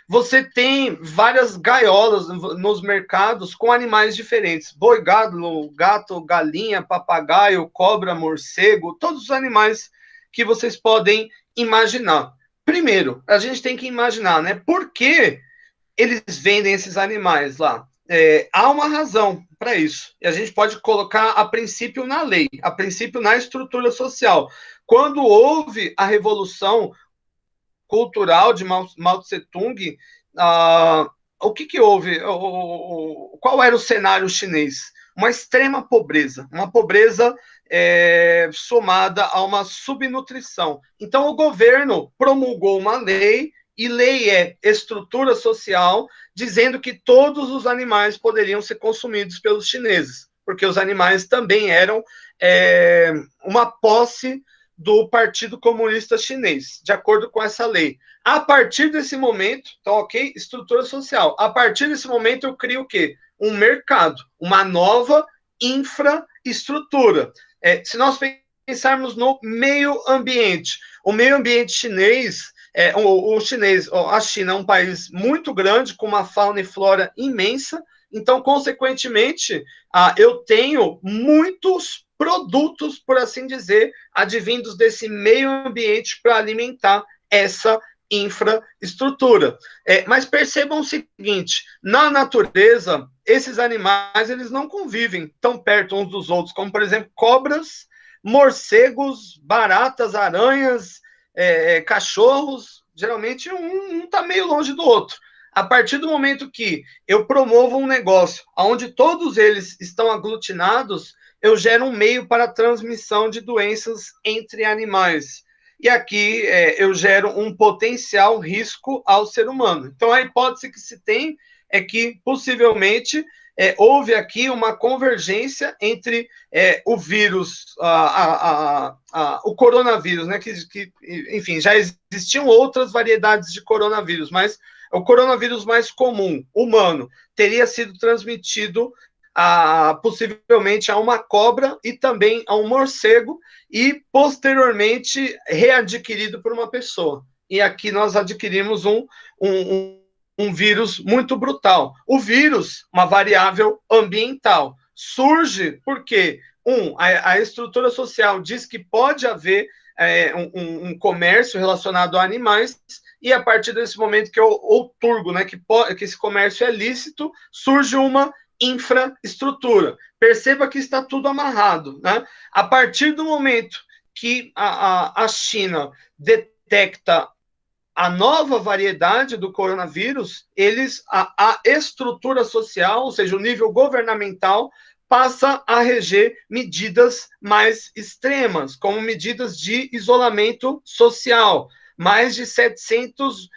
Você tem várias gaiolas nos mercados com animais diferentes. Boi, gado, gato, galinha, papagaio, cobra, morcego, todos os animais que vocês podem imaginar. Primeiro, a gente tem que imaginar, né? Por que eles vendem esses animais lá? Há uma razão para isso. E a gente pode colocar a princípio na lei, a princípio na estrutura social. Quando houve a revolução cultural de Mao Tse-tung, o que houve? Qual era o cenário chinês? Uma extrema pobreza, uma pobreza somada a uma subnutrição. Então, o governo promulgou uma lei, e lei é estrutura social, dizendo que todos os animais poderiam ser consumidos pelos chineses, porque os animais também eram uma posse do Partido Comunista Chinês, de acordo com essa lei. A partir desse momento, então, ok? Estrutura social. A partir desse momento, eu crio o quê? Um mercado, uma nova infraestrutura. Se nós pensarmos no meio ambiente, o meio ambiente chinês, a China é um país muito grande, com uma fauna e flora imensa, Então, consequentemente, eu tenho muitos produtos, por assim dizer, advindos desse meio ambiente para alimentar essa infraestrutura. Mas percebam o seguinte, na natureza, esses animais eles não convivem tão perto uns dos outros, como, por exemplo, cobras, morcegos, baratas, aranhas, cachorros, geralmente um está meio longe do outro. A partir do momento que eu promovo um negócio onde todos eles estão aglutinados, eu gero um meio para a transmissão de doenças entre animais. E aqui eu gero um potencial risco ao ser humano. Então, a hipótese que se tem é que, possivelmente, houve aqui uma convergência entre o vírus, o coronavírus, né? Enfim, já existiam outras variedades de coronavírus, mas o coronavírus mais comum, humano, teria sido transmitido possivelmente a uma cobra e também a um morcego, e posteriormente readquirido por uma pessoa. E aqui nós adquirimos um vírus muito brutal. O vírus, uma variável ambiental, surge porque, a estrutura social diz que pode haver um comércio relacionado a animais, e a partir desse momento que eu outorgo, né, que esse comércio é lícito, surge uma infraestrutura. Perceba que está tudo amarrado, né? A partir do momento que a China detecta a nova variedade do coronavírus, a estrutura social, ou seja, o nível governamental, passa a reger medidas mais extremas, como medidas de isolamento social. Mais de 700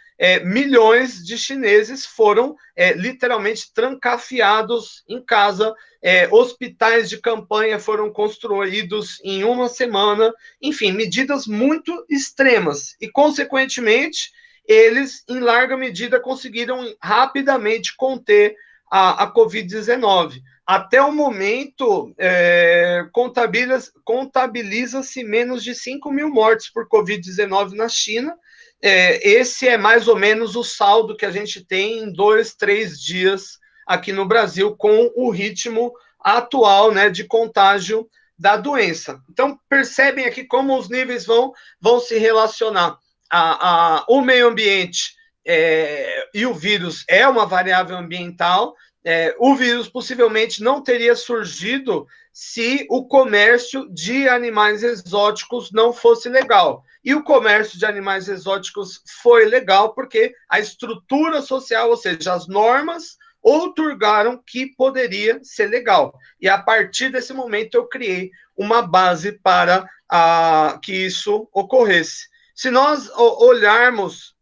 milhões de chineses foram literalmente trancafiados em casa, hospitais de campanha foram construídos em uma semana, enfim, medidas muito extremas. E, consequentemente, eles, em larga medida, conseguiram rapidamente conter a Covid-19. Até o momento, contabiliza-se menos de 5 mil mortes por Covid-19 na China. Esse é mais ou menos o saldo que a gente tem em 2, 3 dias aqui no Brasil, com o ritmo atual, né, de contágio da doença. Então, percebem aqui como os níveis vão se relacionar. O meio ambiente e o vírus é uma variável ambiental. O vírus possivelmente não teria surgido se o comércio de animais exóticos não fosse legal. E o comércio de animais exóticos foi legal porque a estrutura social, ou seja, as normas, outorgaram que poderia ser legal. E a partir desse momento eu criei uma base para que isso ocorresse. Se nós olharmos,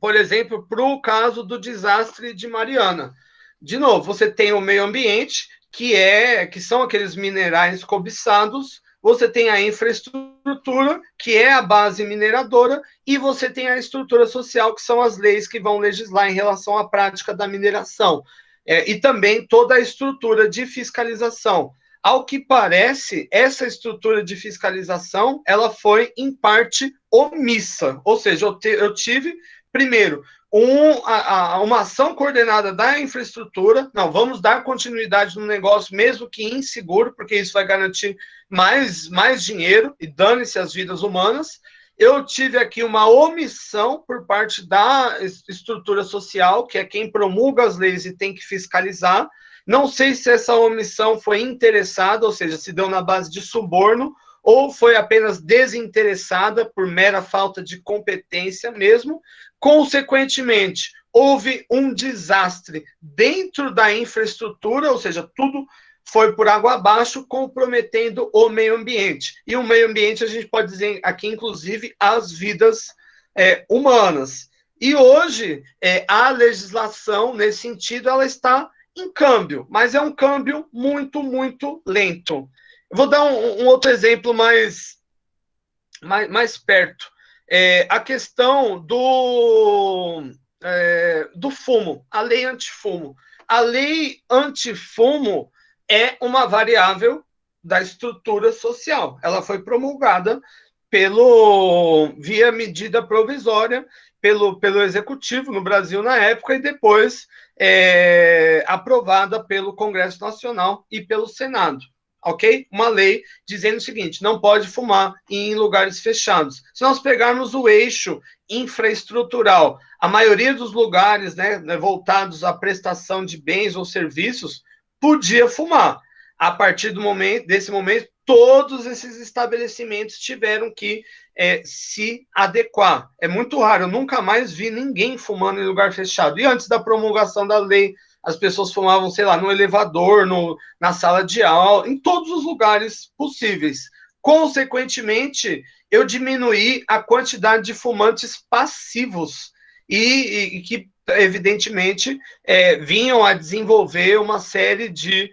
por exemplo, para o caso do desastre de Mariana, de novo, você tem o meio ambiente, que são aqueles minerais cobiçados, você tem a infraestrutura, que é a base mineradora, e você tem a estrutura social, que são as leis que vão legislar em relação à prática da mineração, e também toda a estrutura de fiscalização. Ao que parece, essa estrutura de fiscalização, ela foi, em parte, omissa, ou seja, eu tive, primeiro, uma ação coordenada da infraestrutura, não, vamos dar continuidade no negócio, mesmo que inseguro, porque isso vai garantir mais dinheiro, e dane-se as vidas humanas. Eu tive aqui uma omissão por parte da estrutura social, que é quem promulga as leis e tem que fiscalizar. Não sei se essa omissão foi interessada, ou seja, se deu na base de suborno, ou foi apenas desinteressada por mera falta de competência mesmo. Consequentemente, houve um desastre dentro da infraestrutura, ou seja, tudo foi por água abaixo, comprometendo o meio ambiente. E o meio ambiente, a gente pode dizer aqui, inclusive, as vidas humanas. E hoje, a legislação, nesse sentido, ela está em câmbio, mas é um câmbio muito, muito lento. Eu vou dar um outro exemplo mais perto. A questão do fumo, a lei antifumo. A lei antifumo é uma variável da estrutura social. Ela foi promulgada via medida provisória pelo Executivo no Brasil na época e depois aprovada pelo Congresso Nacional e pelo Senado. Ok? Uma lei dizendo o seguinte: não pode fumar em lugares fechados. Se nós pegarmos o eixo infraestrutural, a maioria dos lugares, né, voltados à prestação de bens ou serviços, podia fumar. A partir desse momento, todos esses estabelecimentos tiveram que se adequar. É muito raro, eu nunca mais vi ninguém fumando em lugar fechado. E antes da promulgação da lei, as pessoas fumavam, sei lá, no elevador, na sala de aula, em todos os lugares possíveis. Consequentemente, eu diminuí a quantidade de fumantes passivos e que, evidentemente, vinham a desenvolver uma série de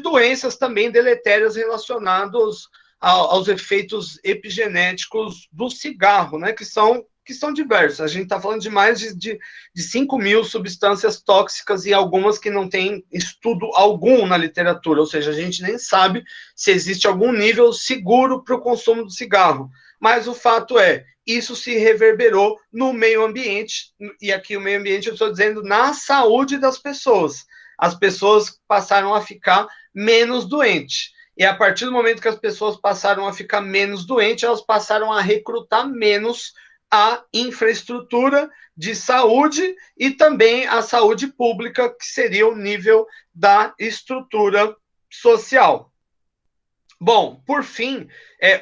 doenças também deletérias relacionadas aos efeitos epigenéticos do cigarro, né, que são diversos. A gente está falando de mais de 5 mil substâncias tóxicas e algumas que não tem estudo algum na literatura, ou seja, a gente nem sabe se existe algum nível seguro para o consumo do cigarro. Mas o fato é, isso se reverberou no meio ambiente, e aqui o meio ambiente eu estou dizendo na saúde das pessoas. As pessoas passaram a ficar menos doentes. E a partir do momento que as pessoas passaram a ficar menos doentes, elas passaram a recrutar menos a infraestrutura de saúde e também a saúde pública, que seria o nível da estrutura social. Bom, por fim,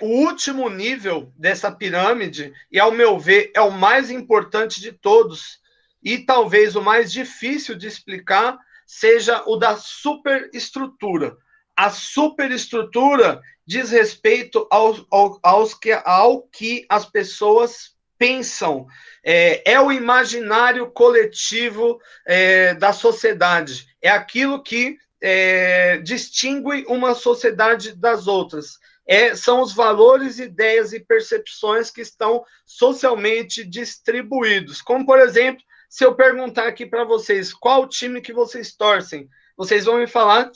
o último nível dessa pirâmide, e ao meu ver é o mais importante de todos, e talvez o mais difícil de explicar, seja o da superestrutura. A superestrutura diz respeito ao que as pessoas pensam, é o imaginário coletivo da sociedade, é aquilo que distingue uma sociedade das outras. São os valores, ideias e percepções que estão socialmente distribuídos. Como, por exemplo, se eu perguntar aqui para vocês qual time que vocês torcem, vocês vão me falar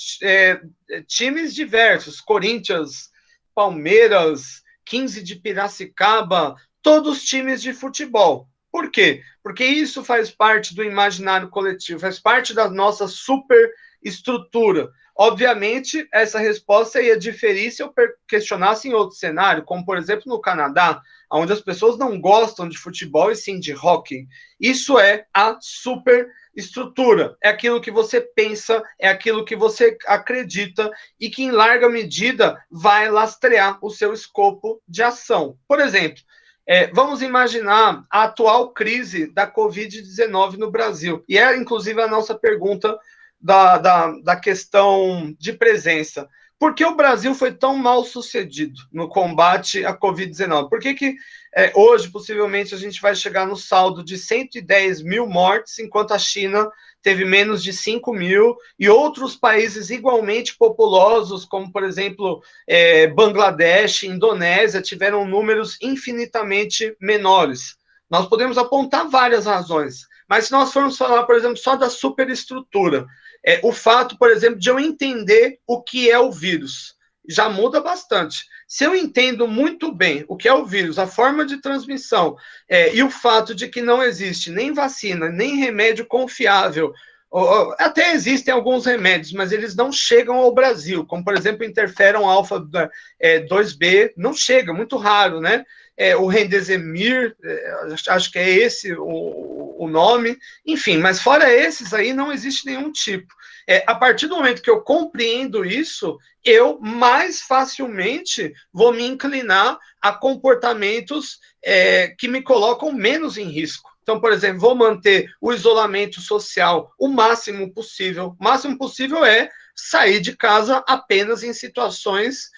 times diversos: Corinthians, Palmeiras, 15 de Piracicaba, todos times de futebol. Por quê? Porque isso faz parte do imaginário coletivo, faz parte da nossa superestrutura. Obviamente, essa resposta ia diferir se eu questionasse em outro cenário, como, por exemplo, no Canadá, onde as pessoas não gostam de futebol e sim de hóquei. Isso é a superestrutura. É aquilo que você pensa, é aquilo que você acredita e que, em larga medida, vai lastrear o seu escopo de ação. Por exemplo, vamos imaginar a atual crise da Covid-19 no Brasil. E inclusive, a nossa pergunta da questão de presença. Por que o Brasil foi tão mal sucedido no combate à Covid-19? Por que hoje, possivelmente, a gente vai chegar no saldo de 110 mil mortes, enquanto a China teve menos de 5 mil, e outros países igualmente populosos, como, por exemplo, Bangladesh, Indonésia, tiveram números infinitamente menores? Nós podemos apontar várias razões, mas se nós formos falar, por exemplo, só da superestrutura, o fato, por exemplo, de eu entender o que é o vírus, já muda bastante. Se eu entendo muito bem o que é o vírus, a forma de transmissão, e o fato de que não existe nem vacina, nem remédio confiável, até existem alguns remédios, mas eles não chegam ao Brasil, como, por exemplo, interferon alfa 2B, não chega, muito raro, né? O Remdesivir, acho que é esse o nome, enfim, mas fora esses aí não existe nenhum tipo. A partir do momento que eu compreendo isso, eu mais facilmente vou me inclinar a comportamentos que me colocam menos em risco. Então, por exemplo, vou manter o isolamento social o máximo possível. O máximo possível é sair de casa apenas em situações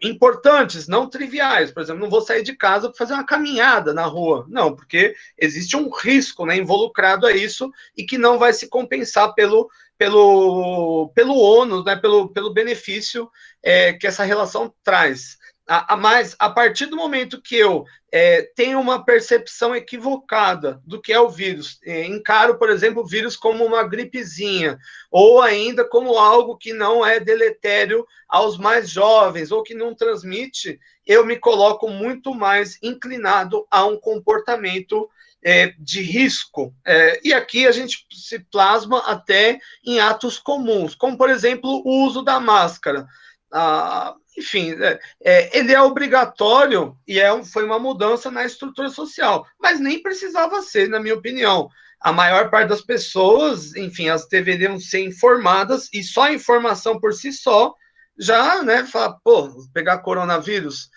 importantes, não triviais. Por exemplo, não vou sair de casa para fazer uma caminhada na rua. Não, porque existe um risco, né, involucrado a isso e que não vai se compensar pelo ônus, né, pelo benefício que essa relação traz. Mas a partir do momento que eu tenho uma percepção equivocada do que é o vírus, encaro, por exemplo, o vírus como uma gripezinha, ou ainda como algo que não é deletério aos mais jovens, ou que não transmite, eu me coloco muito mais inclinado a um comportamento de risco. E aqui a gente se plasma até em atos comuns, como, por exemplo, o uso da máscara. Enfim, ele é obrigatório e foi uma mudança na estrutura social, mas nem precisava ser, na minha opinião. A maior parte das pessoas, enfim, elas deveriam ser informadas e só a informação por si só já, né, fala, pô, pegar coronavírus,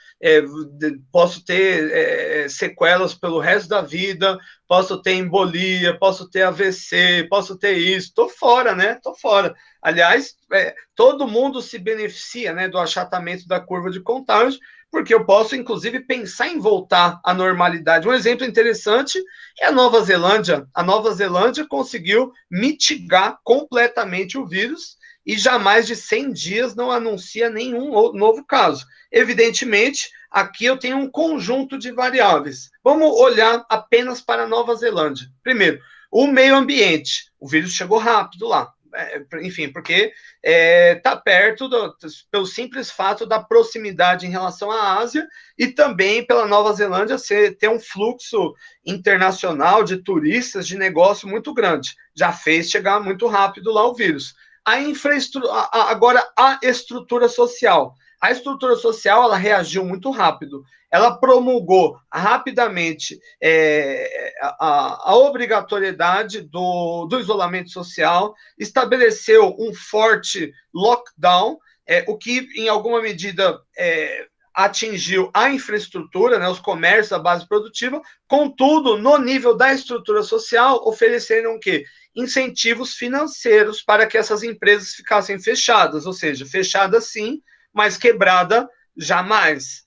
posso ter sequelas pelo resto da vida, posso ter embolia, posso ter AVC, posso ter isso, tô fora, né, tô fora. Aliás, todo mundo se beneficia, né, do achatamento da curva de contágio, porque eu posso, inclusive, pensar em voltar à normalidade. Um exemplo interessante é a Nova Zelândia. A Nova Zelândia conseguiu mitigar completamente o vírus e já mais de 100 dias não anuncia nenhum novo caso. Evidentemente, aqui eu tenho um conjunto de variáveis. Vamos olhar apenas para a Nova Zelândia. Primeiro, o meio ambiente. O vírus chegou rápido lá. Enfim, porque está perto, pelo simples fato da proximidade em relação à Ásia e também pela Nova Zelândia ter um fluxo internacional de turistas, de negócio muito grande. Já fez chegar muito rápido lá o vírus. Agora, a estrutura social. A estrutura social, ela reagiu muito rápido. Ela promulgou rapidamente a obrigatoriedade do isolamento social, estabeleceu um forte lockdown, o que, em alguma medida, atingiu a infraestrutura, né, os comércios, a base produtiva. Contudo, no nível da estrutura social, ofereceram o quê? Incentivos financeiros para que essas empresas ficassem fechadas, ou seja, fechadas sim, mas quebrada jamais.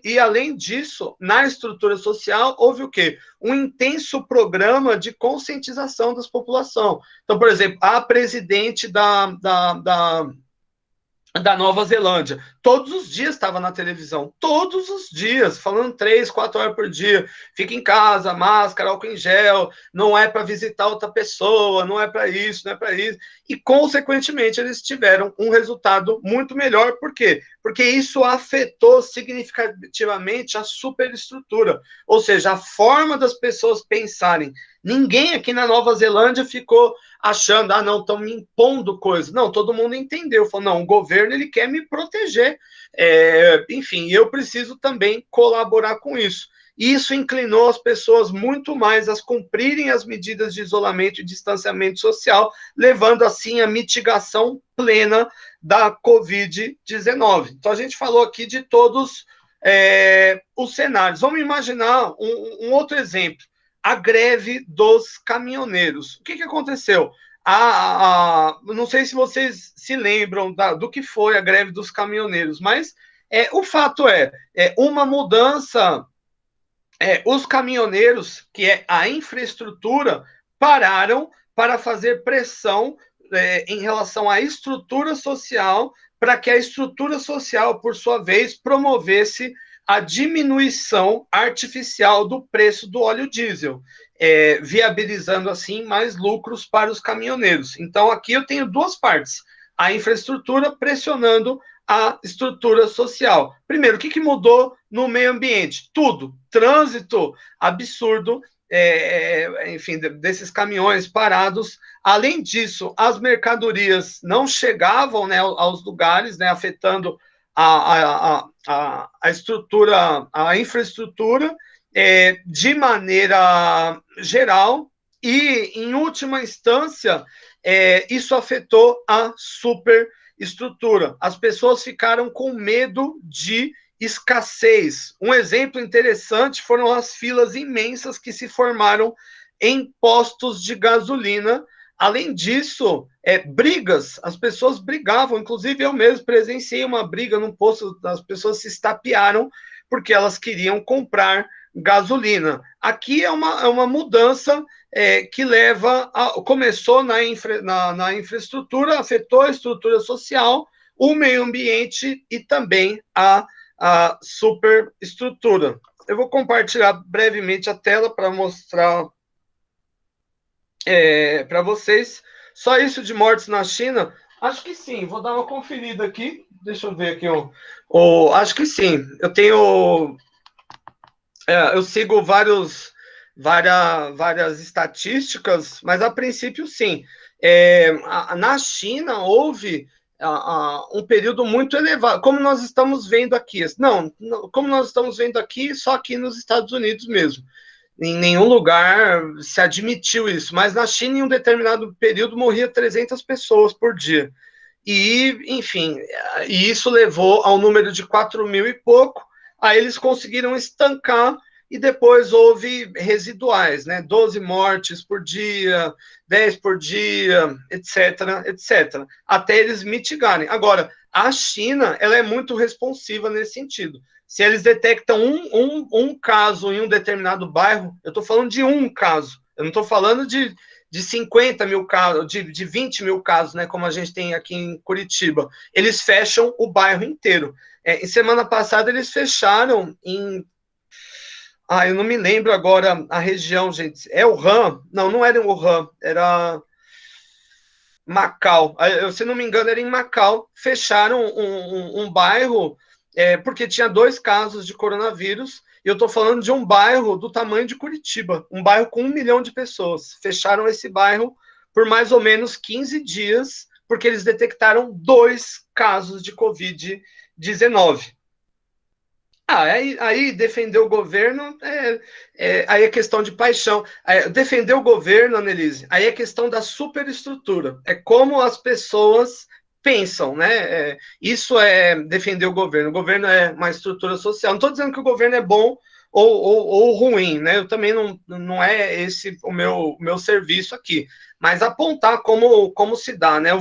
E além disso, na estrutura social, houve o quê? Um intenso programa de conscientização das populações. Então, por exemplo, a presidente da Nova Zelândia, todos os dias estava na televisão, todos os dias, falando 3, 4 horas por dia, fica em casa, máscara, álcool em gel, não é para visitar outra pessoa, não é para isso, não é para isso, e consequentemente eles tiveram um resultado muito melhor, por quê? Porque isso afetou significativamente a superestrutura, ou seja, a forma das pessoas pensarem. Ninguém aqui na Nova Zelândia ficou achando, não, estão me impondo coisas. Não, todo mundo entendeu. Falou, não, o governo, ele quer me proteger. Enfim, eu preciso também colaborar com isso. Isso inclinou as pessoas muito mais a cumprirem as medidas de isolamento e distanciamento social, levando, assim, a mitigação plena da Covid-19. Então, a gente falou aqui de todos os cenários. Vamos imaginar um outro exemplo. A greve dos caminhoneiros. O que aconteceu? Não sei se vocês se lembram do que foi a greve dos caminhoneiros, mas o fato uma mudança. Os caminhoneiros, que é a infraestrutura, pararam para fazer pressão em relação à estrutura social, para que a estrutura social, por sua vez, promovesse a diminuição artificial do preço do óleo diesel, viabilizando, assim, mais lucros para os caminhoneiros. Então, aqui eu tenho duas partes. A infraestrutura pressionando a estrutura social. Primeiro, o que mudou no meio ambiente? Tudo. Trânsito absurdo, enfim, desses caminhões parados. Além disso, as mercadorias não chegavam, né, aos lugares, né, afetando a estrutura, a infraestrutura, de maneira geral, e, em última instância, isso afetou a superestrutura. As pessoas ficaram com medo de escassez. Um exemplo interessante foram as filas imensas que se formaram em postos de gasolina. Além disso, brigas, as pessoas brigavam, inclusive eu mesmo presenciei uma briga num posto, as pessoas se estapearam porque elas queriam comprar gasolina. Aqui é uma mudança que começou na infraestrutura, afetou a estrutura social, o meio ambiente e também a superestrutura. Eu vou compartilhar brevemente a tela para mostrar para vocês. Só isso de mortes na China? Acho que sim, vou dar uma conferida aqui. Deixa eu ver aqui. Acho que sim. Eu tenho. Eu sigo várias estatísticas, mas a princípio sim. Na China houve um período muito elevado, como nós estamos vendo aqui. Não, como nós estamos vendo aqui, só aqui nos Estados Unidos mesmo. Em nenhum lugar se admitiu isso, mas na China, em um determinado período, morria 300 pessoas por dia. E, enfim, e isso levou ao número de 4 mil e pouco, aí eles conseguiram estancar e depois houve residuais, né? 12 mortes por dia, 10 por dia, etc, etc, até eles mitigarem. Agora, a China, ela é muito responsiva nesse sentido. Se eles detectam um caso em um determinado bairro, eu estou falando de um caso, eu não estou falando de 50 mil casos, de 20 mil casos, né, como a gente tem aqui em Curitiba. Eles fecham o bairro inteiro. Em semana passada, eles fecharam eu não me lembro agora a região, gente. É Wuhan? Não, não era em Wuhan, era Macau. Se não me engano, era em Macau. Fecharam um bairro porque tinha 2 casos de coronavírus, e eu estou falando de um bairro do tamanho de Curitiba, um bairro com 1 milhão de pessoas. Fecharam esse bairro por mais ou menos 15 dias, porque eles detectaram 2 casos de Covid-19. Aí defender o governo, aí é questão de paixão. Defender o governo, Annelise, aí é questão da superestrutura. É como as pessoas pensam, né? Isso é defender o governo. O governo é uma estrutura social. Não estou dizendo que o governo é bom ou ruim, né? Eu também não é esse o meu serviço aqui. Mas apontar como se dá, né?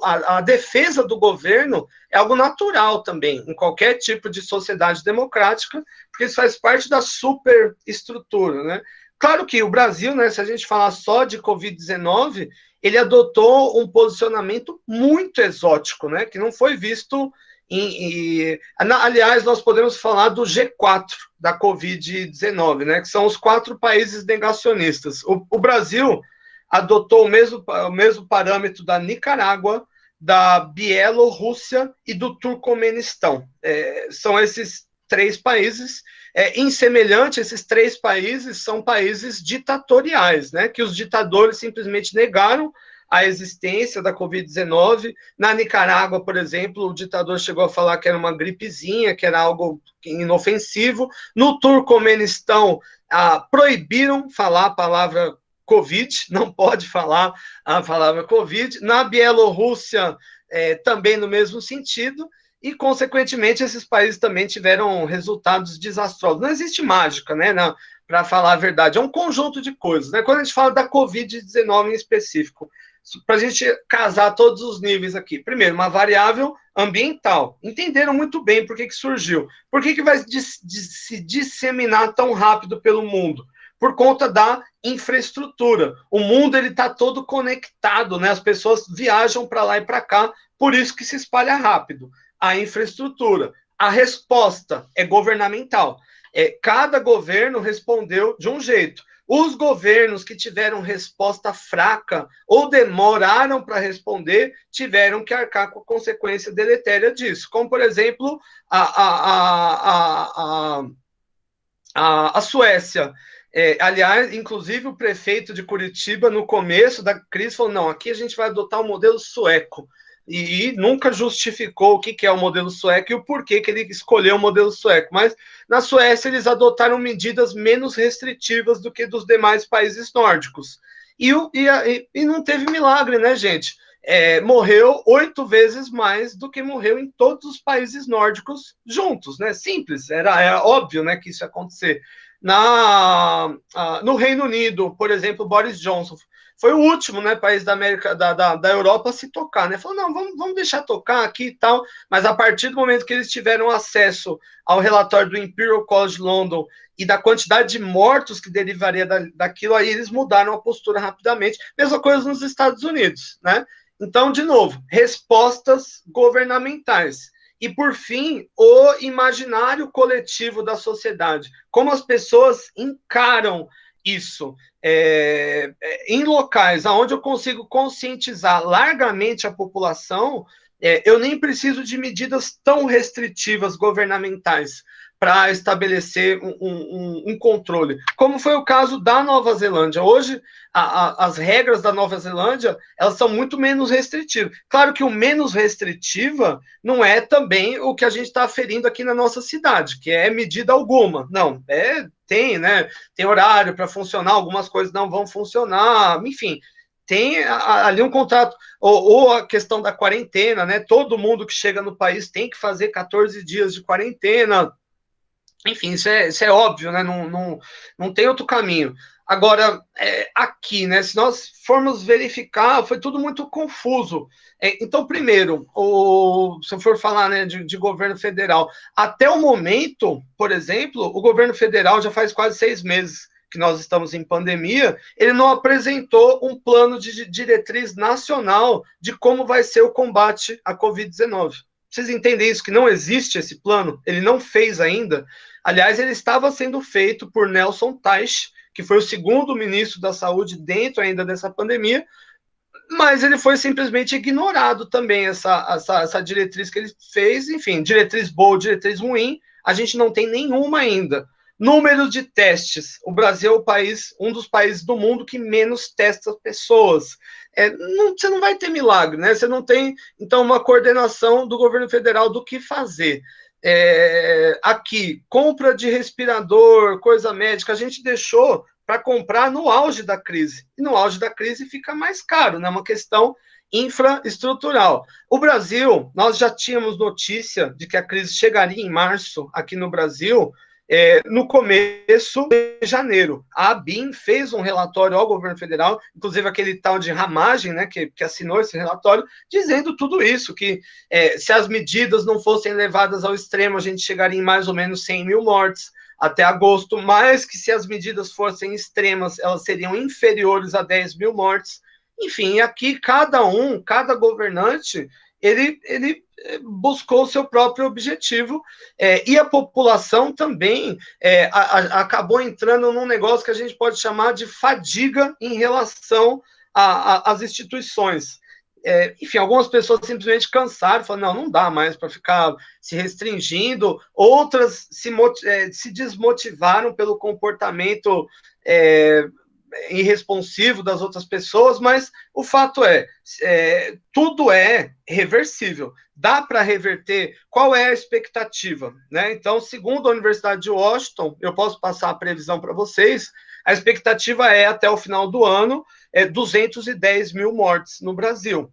A defesa do governo é algo natural também, em qualquer tipo de sociedade democrática, porque isso faz parte da superestrutura, né? Claro que o Brasil, né, se a gente falar só de Covid-19, ele adotou um posicionamento muito exótico, né, que não foi visto aliás, nós podemos falar do G4 da Covid-19, né, que são os 4 países negacionistas. O Brasil adotou o mesmo parâmetro da Nicarágua, da Bielorrússia e do Turcomenistão. São esses 3 países. Insemelhante, esses 3 países são países ditatoriais, né, que os ditadores simplesmente negaram a existência da Covid-19. Na Nicarágua, por exemplo, o ditador chegou a falar que era uma gripezinha, que era algo inofensivo. No Turcomenistão, proibiram falar a palavra Covid, não pode falar a palavra Covid. Na Bielorrússia, também no mesmo sentido, e, consequentemente, esses países também tiveram resultados desastrosos. Não existe mágica, né, para falar a verdade, é um conjunto de coisas, né? Quando a gente fala da Covid-19 em específico, para a gente casar todos os níveis aqui. Primeiro, uma variável ambiental. Entenderam muito bem por que surgiu. Por que vai se disseminar tão rápido pelo mundo? Por conta da infraestrutura. O mundo está todo conectado, né? As pessoas viajam para lá e para cá, por isso que se espalha rápido. A infraestrutura. A resposta é governamental. Cada governo respondeu de um jeito. Os governos que tiveram resposta fraca ou demoraram para responder tiveram que arcar com a consequência deletéria disso, como, por exemplo, a Suécia. Aliás, inclusive o prefeito de Curitiba, no começo da crise, falou, não, aqui a gente vai adotar o modelo sueco. E nunca justificou o que é o modelo sueco e o porquê que ele escolheu o modelo sueco. Mas na Suécia eles adotaram medidas menos restritivas do que dos demais países nórdicos. E não teve milagre, né, gente? Morreu 8 vezes mais do que morreu em todos os países nórdicos juntos, né? Simples, era óbvio, né, que isso ia acontecer. No Reino Unido, por exemplo, Boris Johnson foi o último, né, país da América, da Europa a se tocar, né? Falou, não, vamos deixar tocar aqui e tal, mas a partir do momento que eles tiveram acesso ao relatório do Imperial College London e da quantidade de mortos que derivaria daquilo, aí eles mudaram a postura rapidamente. Mesma coisa nos Estados Unidos, né? Então, de novo, respostas governamentais. E, por fim, o imaginário coletivo da sociedade. Como as pessoas encaram isso em locais onde eu consigo conscientizar largamente a população, eu nem preciso de medidas tão restritivas governamentais para estabelecer um controle, como foi o caso da Nova Zelândia. Hoje, as regras da Nova Zelândia, elas são muito menos restritivas. Claro que o menos restritiva não é também o que a gente está aferindo aqui na nossa cidade, que é medida alguma. Não, tem, né? Tem horário para funcionar, algumas coisas não vão funcionar, enfim. Tem ali um contrato, ou a questão da quarentena, né? Todo mundo que chega no país tem que fazer 14 dias de quarentena. Enfim, isso é óbvio, né? Não tem outro caminho. Agora, aqui, né? Se nós formos verificar, foi tudo muito confuso. Então, primeiro, se eu for falar, né, de governo federal, até o momento, por exemplo, o governo federal já faz quase 6 meses que nós estamos em pandemia, ele não apresentou um plano de diretriz nacional de como vai ser o combate à Covid-19. Vocês entendem isso, que não existe esse plano? Ele não fez ainda. Aliás, ele estava sendo feito por Nelson Teich, que foi o segundo ministro da Saúde dentro ainda dessa pandemia, mas ele foi simplesmente ignorado também, essa diretriz que ele fez. Enfim, diretriz boa, diretriz ruim, a gente não tem nenhuma ainda. Número de testes. O Brasil é o país, um dos países do mundo que menos testa pessoas. Você não vai ter milagre, né? Você não tem, então, uma coordenação do governo federal do que fazer. Aqui, compra de respirador, coisa médica, a gente deixou para comprar no auge da crise. E no auge da crise fica mais caro, né? Uma questão infraestrutural. O Brasil, nós já tínhamos notícia de que a crise chegaria em março aqui no Brasil, no começo de janeiro. A ABIN fez um relatório ao governo federal, inclusive aquele tal de Ramagem, né, que assinou esse relatório, dizendo tudo isso, que se as medidas não fossem levadas ao extremo, a gente chegaria em mais ou menos 100 mil mortes até agosto, mas que se as medidas fossem extremas, elas seriam inferiores a 10 mil mortes. Enfim, aqui cada governante, ele buscou o seu próprio objetivo, e a população também acabou entrando num negócio que a gente pode chamar de fadiga em relação às instituições. Enfim, algumas pessoas simplesmente cansaram, falaram, não dá mais para ficar se restringindo, outras se desmotivaram pelo comportamento irresponsivo das outras pessoas, mas o fato tudo é reversível. Dá para reverter? Qual é a expectativa? Né? Então, segundo a Universidade de Washington, eu posso passar a previsão para vocês, a expectativa até o final do ano, 210 mil mortes no Brasil,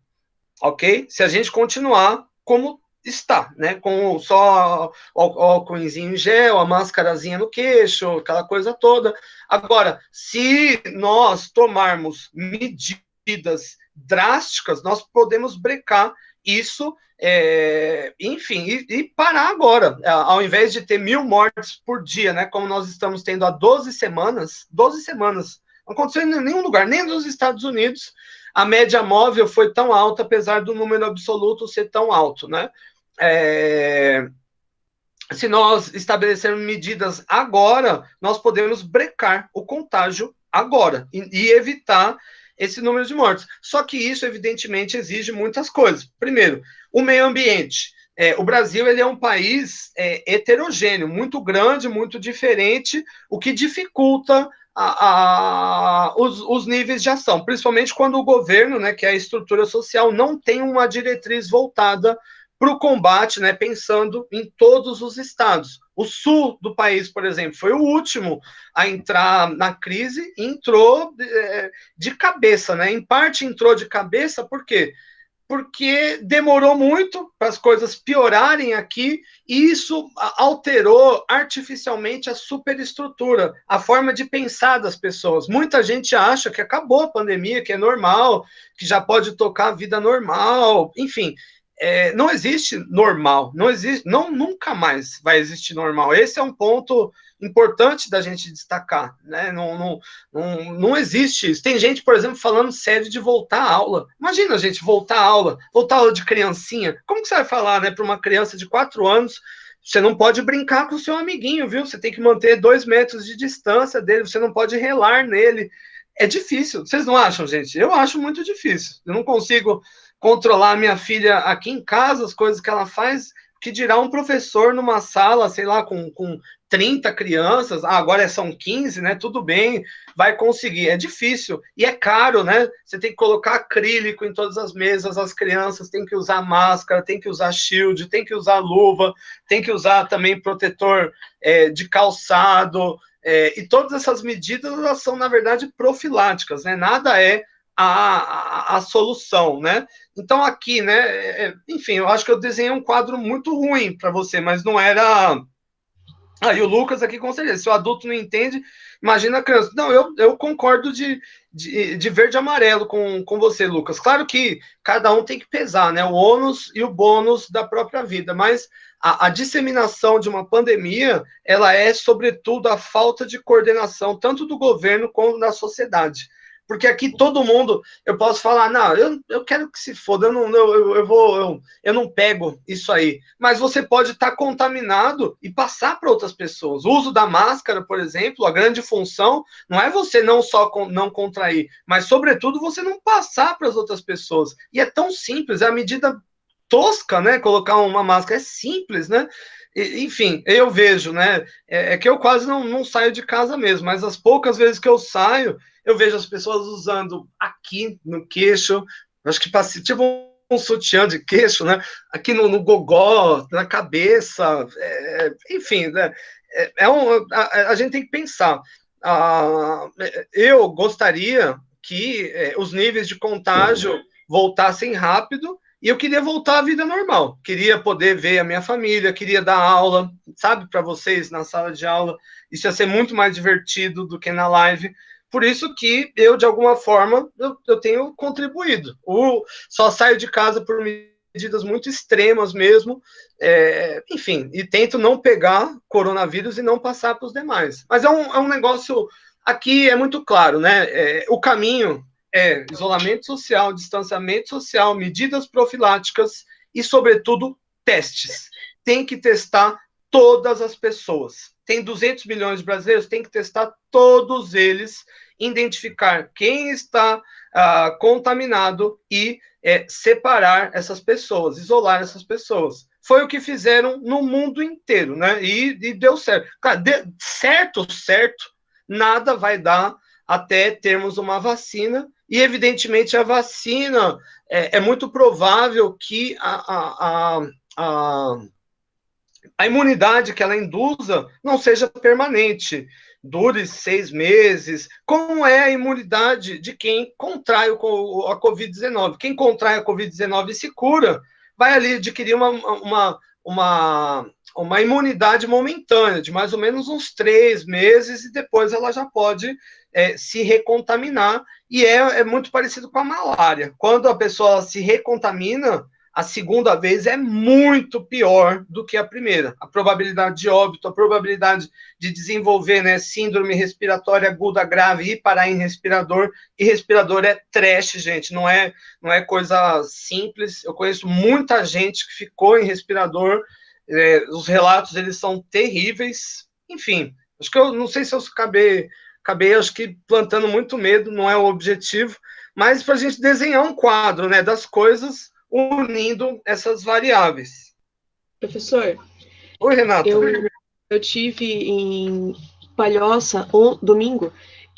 ok? Se a gente continuar como está, né? Com só o álcoolzinho em gel, a máscarazinha no queixo, aquela coisa toda. Agora, se nós tomarmos medidas drásticas, nós podemos brecar isso, enfim, e parar agora. Ao invés de ter 1.000 mortes por dia, né? Como nós estamos tendo há 12 semanas, não aconteceu em nenhum lugar, nem nos Estados Unidos, a média móvel foi tão alta, apesar do número absoluto ser tão alto, né? Se nós estabelecermos medidas agora, nós podemos brecar o contágio agora e evitar esse número de mortes. Só que isso, evidentemente, exige muitas coisas. Primeiro, o meio ambiente. O Brasil ele é um país heterogêneo, muito grande, muito diferente, o que dificulta os níveis de ação, principalmente quando o governo, né, que é a estrutura social, não tem uma diretriz voltada para o combate, né, pensando em todos os estados. O sul do país, por exemplo, foi o último a entrar na crise e entrou de cabeça, né? Em parte entrou de cabeça, por quê? Porque demorou muito para as coisas piorarem aqui, e isso alterou artificialmente a superestrutura, a forma de pensar das pessoas. Muita gente acha que acabou a pandemia, que é normal, que já pode tocar a vida normal, enfim. não existe normal, não existe, nunca mais vai existir normal. Esse é um ponto importante da gente destacar, né? Não existe isso. Tem gente, por exemplo, falando sério de voltar à aula. Imagina, gente, voltar à aula de criancinha. Como que você vai falar, né, para uma criança de 4 anos? Você não pode brincar com o seu amiguinho, viu? Você tem que manter 2 metros de distância dele, você não pode relar nele. É difícil. Vocês não acham, gente? Eu acho muito difícil. Eu não consigo controlar a minha filha aqui em casa, as coisas que ela faz, que dirá um professor numa sala, sei lá, com 30 crianças, agora são 15, né? Tudo bem, vai conseguir. É difícil e é caro, né? Você tem que colocar acrílico em todas as mesas, as crianças têm que usar máscara, tem que usar shield, tem que usar luva, tem que usar também protetor de calçado, e todas essas medidas, elas são, na verdade, profiláticas, né? Nada é a solução, né? Então, aqui, né? Enfim, eu acho que eu desenhei um quadro muito ruim para você, mas não era. E o Lucas aqui, com certeza, se o adulto não entende, imagina a criança. Não, eu concordo de verde e amarelo com você, Lucas. Claro que cada um tem que pesar, né? O ônus e o bônus da própria vida, mas a disseminação de uma pandemia, ela é, sobretudo, a falta de coordenação, tanto do governo como da sociedade. Porque aqui todo mundo, eu posso falar, não, eu quero que se foda, eu não pego isso aí. Mas você pode estar contaminado e passar para outras pessoas. O uso da máscara, por exemplo, a grande função não é você não só não contrair, mas, sobretudo, você não passar para as outras pessoas. E é tão simples, é a medida tosca, né? Colocar uma máscara é simples, né? Enfim, eu vejo, né? É que eu quase não saio de casa mesmo, mas as poucas vezes que eu saio, eu vejo as pessoas usando aqui no queixo, acho que tipo um sutiã de queixo, né? Aqui no gogó, na cabeça, enfim, né? A gente tem que pensar. Eu gostaria que os níveis de contágio voltassem rápido e eu queria voltar à vida normal. Queria poder ver a minha família, queria dar aula, sabe, para vocês na sala de aula. Isso ia ser muito mais divertido do que na live. Por isso que eu, de alguma forma, eu tenho contribuído. Só saio de casa por medidas muito extremas mesmo, enfim, e tento não pegar coronavírus e não passar para os demais. Mas é um negócio, aqui é muito claro, né? O caminho é isolamento social, distanciamento social, medidas profiláticas e, sobretudo, testes. Tem que testar todas as pessoas. Tem 200 milhões de brasileiros, tem que testar todos eles, identificar quem está contaminado e separar essas pessoas, isolar essas pessoas. Foi o que fizeram no mundo inteiro, né? E deu certo. Cara, certo, nada vai dar até termos uma vacina, e, evidentemente, a vacina é muito provável que a imunidade que ela induza não seja permanente, dure 6 meses, como é a imunidade de quem contrai a Covid-19. Quem contrai a Covid-19 e se cura, vai ali adquirir uma imunidade momentânea, de mais ou menos uns 3 meses, e depois ela já pode se recontaminar, e é muito parecido com a malária. Quando a pessoa se recontamina, a segunda vez é muito pior do que a primeira. A probabilidade de óbito, a probabilidade de desenvolver, né, síndrome respiratória aguda grave e parar em respirador. E respirador é trash, gente, não é coisa simples. Eu conheço muita gente que ficou em respirador. Os relatos, eles são terríveis. Enfim, acho que eu não sei se eu acabei, acho que plantando muito medo, não é o objetivo, mas para a gente desenhar um quadro, né, das coisas, unindo essas variáveis. Professor. Oi, Renata. Eu tive em Palhoça domingo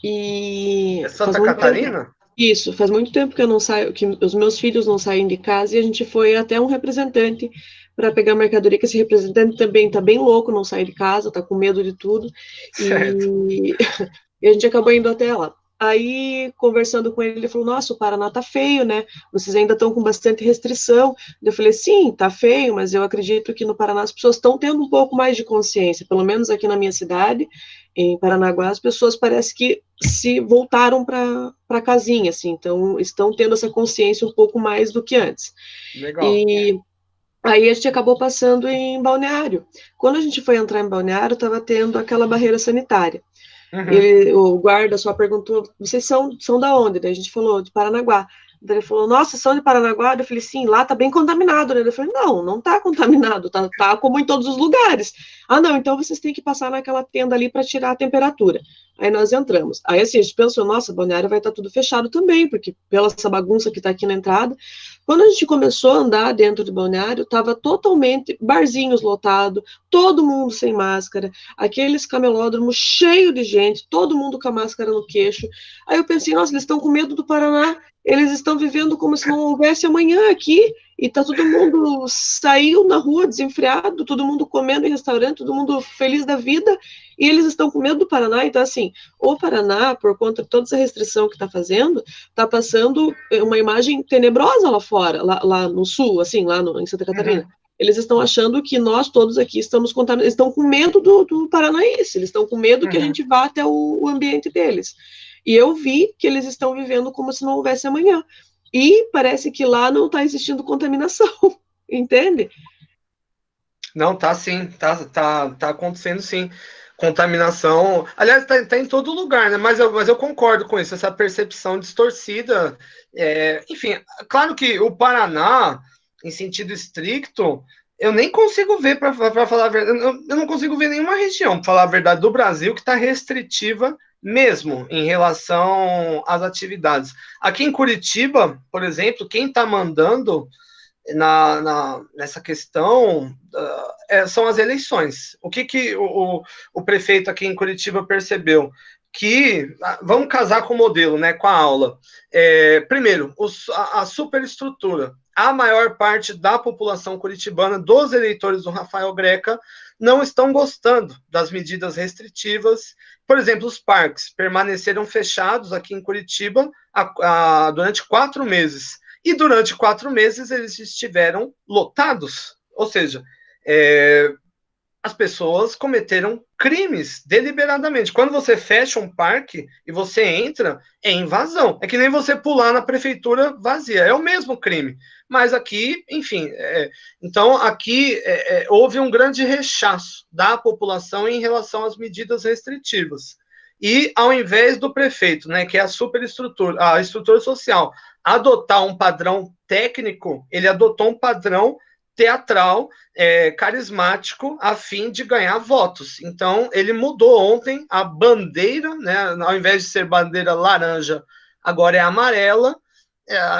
e... É Santa Catarina? Isso, faz muito tempo que eu não saio, que os meus filhos não saem de casa, e a gente foi até um representante para pegar mercadoria, que esse representante também está bem louco, não sai de casa, está com medo de tudo, e a gente acabou indo até lá. Aí, conversando com ele, ele falou, nossa, o Paraná tá feio, né? Vocês ainda estão com bastante restrição. Eu falei, sim, tá feio, mas eu acredito que no Paraná as pessoas estão tendo um pouco mais de consciência, pelo menos aqui na minha cidade, em Paranaguá, as pessoas parece que se voltaram para casinha, assim, então estão tendo essa consciência um pouco mais do que antes. Legal. E Aí a gente acabou passando em Balneário. Quando a gente foi entrar em Balneário, estava tendo aquela barreira sanitária. O guarda só perguntou, vocês são da onde? Daí a gente falou, de Paranaguá. Daí ele falou, nossa, são de Paranaguá? Eu falei, sim, lá tá bem contaminado, né? Eu falei, não tá contaminado, tá como em todos os lugares. Ah, não, então vocês têm que passar naquela tenda ali para tirar a temperatura. Aí nós entramos. Aí assim, a gente pensou, nossa, Balneário vai estar tudo fechado também, porque pela essa bagunça que tá aqui na entrada. Quando a gente começou a andar dentro do Balneário, tava totalmente barzinhos lotados, todo mundo sem máscara, aqueles camelódromos cheios de gente, todo mundo com a máscara no queixo. Aí eu pensei, nossa, eles estão com medo do Paraná, eles estão vivendo como se não houvesse amanhã aqui, e tá todo mundo saiu na rua desenfreado, todo mundo comendo em restaurante, todo mundo feliz da vida, e eles estão com medo do Paraná. Então, assim, o Paraná, por conta de toda essa restrição que está fazendo, está passando uma imagem tenebrosa lá fora, lá no sul, assim, em Santa Catarina. Eles estão achando que nós todos aqui estamos contaminados, eles estão com medo do paranaense, eles estão com medo que a gente vá até o ambiente deles. E eu vi que eles estão vivendo como se não houvesse amanhã. E parece que lá não está existindo contaminação, entende? Não, tá sim, tá acontecendo sim. Contaminação, aliás, tá em todo lugar, né? Mas eu concordo com isso, essa percepção distorcida. Enfim, claro que o Paraná, em sentido estricto, eu nem consigo ver, para falar a verdade, eu não consigo ver nenhuma região, para falar a verdade, do Brasil que está restritiva mesmo em relação às atividades. Aqui em Curitiba, por exemplo, quem está mandando nessa questão são as eleições. O que o prefeito aqui em Curitiba percebeu? Que vamos casar com o modelo, né, com a aula. Primeiro, a superestrutura. A maior parte da população curitibana, dos eleitores do Rafael Greca, não estão gostando das medidas restritivas. Por exemplo, os parques permaneceram fechados aqui em Curitiba durante 4 meses. E durante 4 meses eles estiveram lotados. Ou seja, as pessoas cometeram crimes deliberadamente. Quando você fecha um parque e você entra, é invasão. É que nem você pular na prefeitura vazia. É o mesmo crime. Mas aqui, enfim, então aqui houve um grande rechaço da população em relação às medidas restritivas. E ao invés do prefeito, né, que é a superestrutura, a estrutura social, adotar um padrão técnico, ele adotou um padrão teatral, carismático, a fim de ganhar votos. Então, ele mudou ontem a bandeira, né, ao invés de ser bandeira laranja, agora é amarela,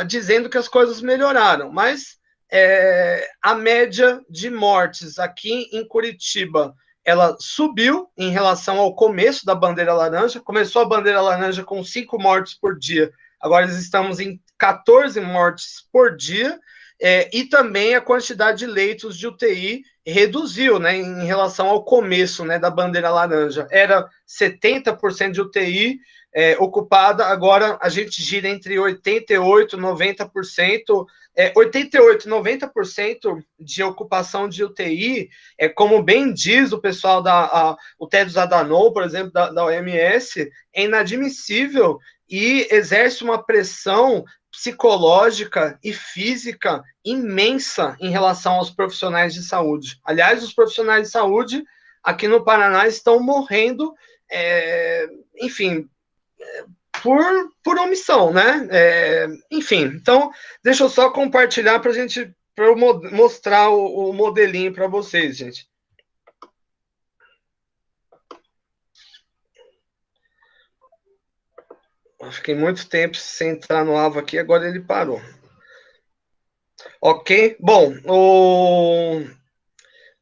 dizendo que as coisas melhoraram. Mas a média de mortes aqui em Curitiba, ela subiu em relação ao começo da bandeira laranja. Começou a bandeira laranja com 5 mortes por dia, agora estamos em 14 mortes por dia, e também a quantidade de leitos de UTI reduziu, né, em relação ao começo, né, da bandeira laranja. Era 70% de UTI ocupada, agora a gente gira entre 88% e 90%. 88%, 90% de ocupação de UTI, como bem diz o pessoal o Tedros Adhanom, por exemplo, da OMS, é inadmissível e exerce uma pressão psicológica e física imensa em relação aos profissionais de saúde. Aliás, os profissionais de saúde aqui no Paraná estão morrendo, enfim, por omissão, né? Enfim, então, deixa eu só compartilhar para eu mostrar o modelinho para vocês, gente. Eu fiquei muito tempo sem entrar no alvo aqui, agora ele parou. Ok? Bom,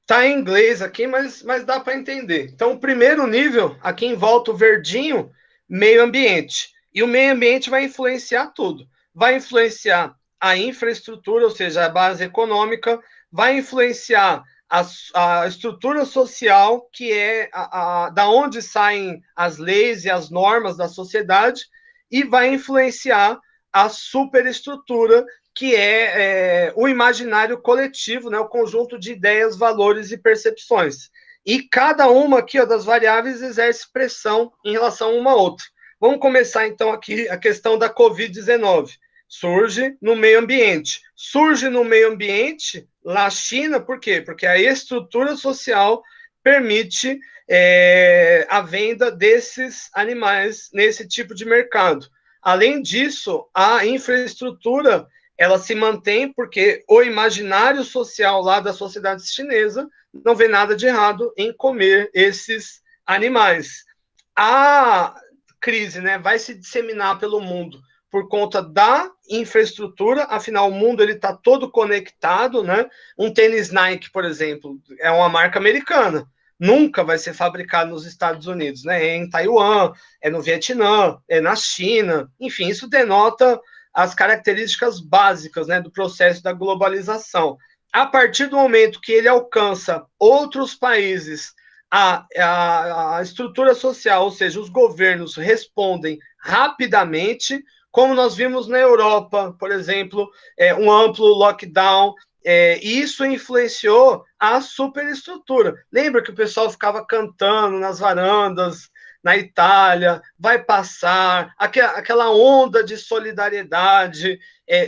tá em inglês aqui, mas dá para entender. Então, o primeiro nível, aqui em volta o verdinho, meio ambiente. E o meio ambiente vai influenciar tudo. Vai influenciar a infraestrutura, ou seja, a base econômica, vai influenciar a estrutura social, que é da onde saem as leis e as normas da sociedade, e vai influenciar a superestrutura, que é o imaginário coletivo, né, o conjunto de ideias, valores e percepções. E cada uma aqui, das variáveis exerce pressão em relação a uma outra. Vamos começar, então, aqui a questão da Covid-19. Surge no meio ambiente. Surge no meio ambiente La China, por quê? Porque a estrutura social permite a venda desses animais nesse tipo de mercado. Além disso, a infraestrutura ela se mantém porque o imaginário social lá da sociedade chinesa não vê nada de errado em comer esses animais. A crise, né, vai se disseminar pelo mundo por conta da infraestrutura, afinal o mundo ele está todo conectado, né? Um tênis Nike, por exemplo, é uma marca americana, nunca vai ser fabricado nos Estados Unidos, né? É em Taiwan, é no Vietnã, é na China, enfim, isso denota as características básicas, né, do processo da globalização. A partir do momento que ele alcança outros países, a estrutura social, ou seja, os governos respondem rapidamente, como nós vimos na Europa, por exemplo, um amplo lockdown, e isso influenciou a superestrutura. Lembra que o pessoal ficava cantando nas varandas, na Itália, vai passar, aquela onda de solidariedade,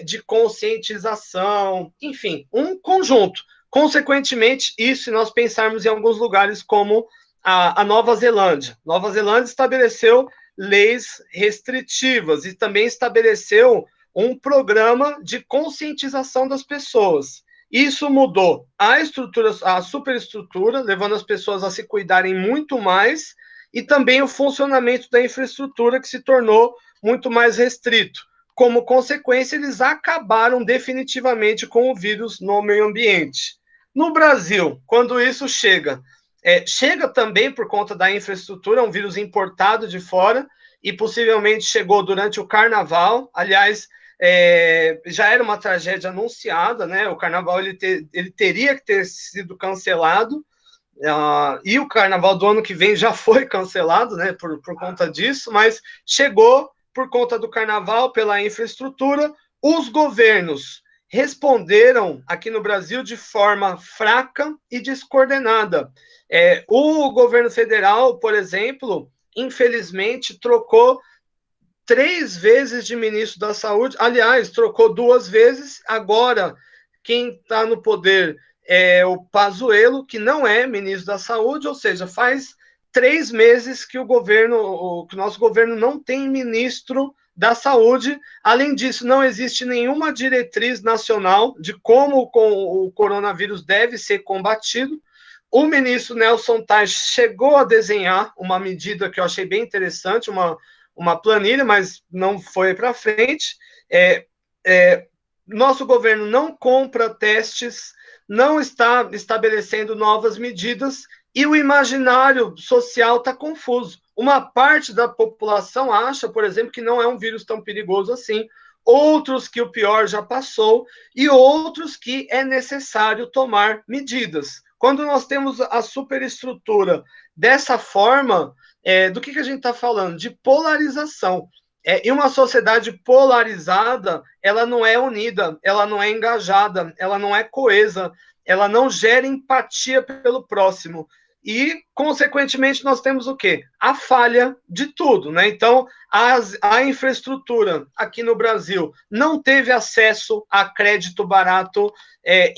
de conscientização, enfim, um conjunto. Consequentemente, isso, se nós pensarmos em alguns lugares como a Nova Zelândia. Nova Zelândia estabeleceu leis restritivas e também estabeleceu um programa de conscientização das pessoas. Isso mudou a superestrutura, levando as pessoas a se cuidarem muito mais, e também o funcionamento da infraestrutura, que se tornou muito mais restrito. Como consequência, eles acabaram definitivamente com o vírus no meio ambiente. No Brasil, quando isso chega, chega também por conta da infraestrutura, um vírus importado de fora, e possivelmente chegou durante o Carnaval. Aliás, já era uma tragédia anunciada, né? O Carnaval ele teria que ter sido cancelado, e o Carnaval do ano que vem já foi cancelado, né? Por conta disso, mas chegou por conta do Carnaval, pela infraestrutura. Os governos responderam aqui no Brasil de forma fraca e descoordenada. O governo federal, por exemplo, infelizmente, trocou 3 vezes de ministro da Saúde. Aliás, trocou 2 vezes. Agora, quem está no poder é o Pazuello, que não é ministro da Saúde, ou seja, faz 3 meses que que o nosso governo não tem ministro da Saúde. Além disso, não existe nenhuma diretriz nacional de como o coronavírus deve ser combatido. O ministro Nelson Tais chegou a desenhar uma medida que eu achei bem interessante, uma planilha, mas não foi para frente. Nosso governo não compra testes, não está estabelecendo novas medidas, e o imaginário social está confuso. Uma parte da população acha, por exemplo, que não é um vírus tão perigoso assim, outros que o pior já passou, e outros que é necessário tomar medidas. Quando nós temos a superestrutura dessa forma, do que a gente está falando? De polarização. E uma sociedade polarizada, ela não é unida, ela não é engajada, ela não é coesa, ela não gera empatia pelo próximo. E, consequentemente, nós temos o quê? A falha de tudo, né? Então, a infraestrutura aqui no Brasil não teve acesso a crédito barato.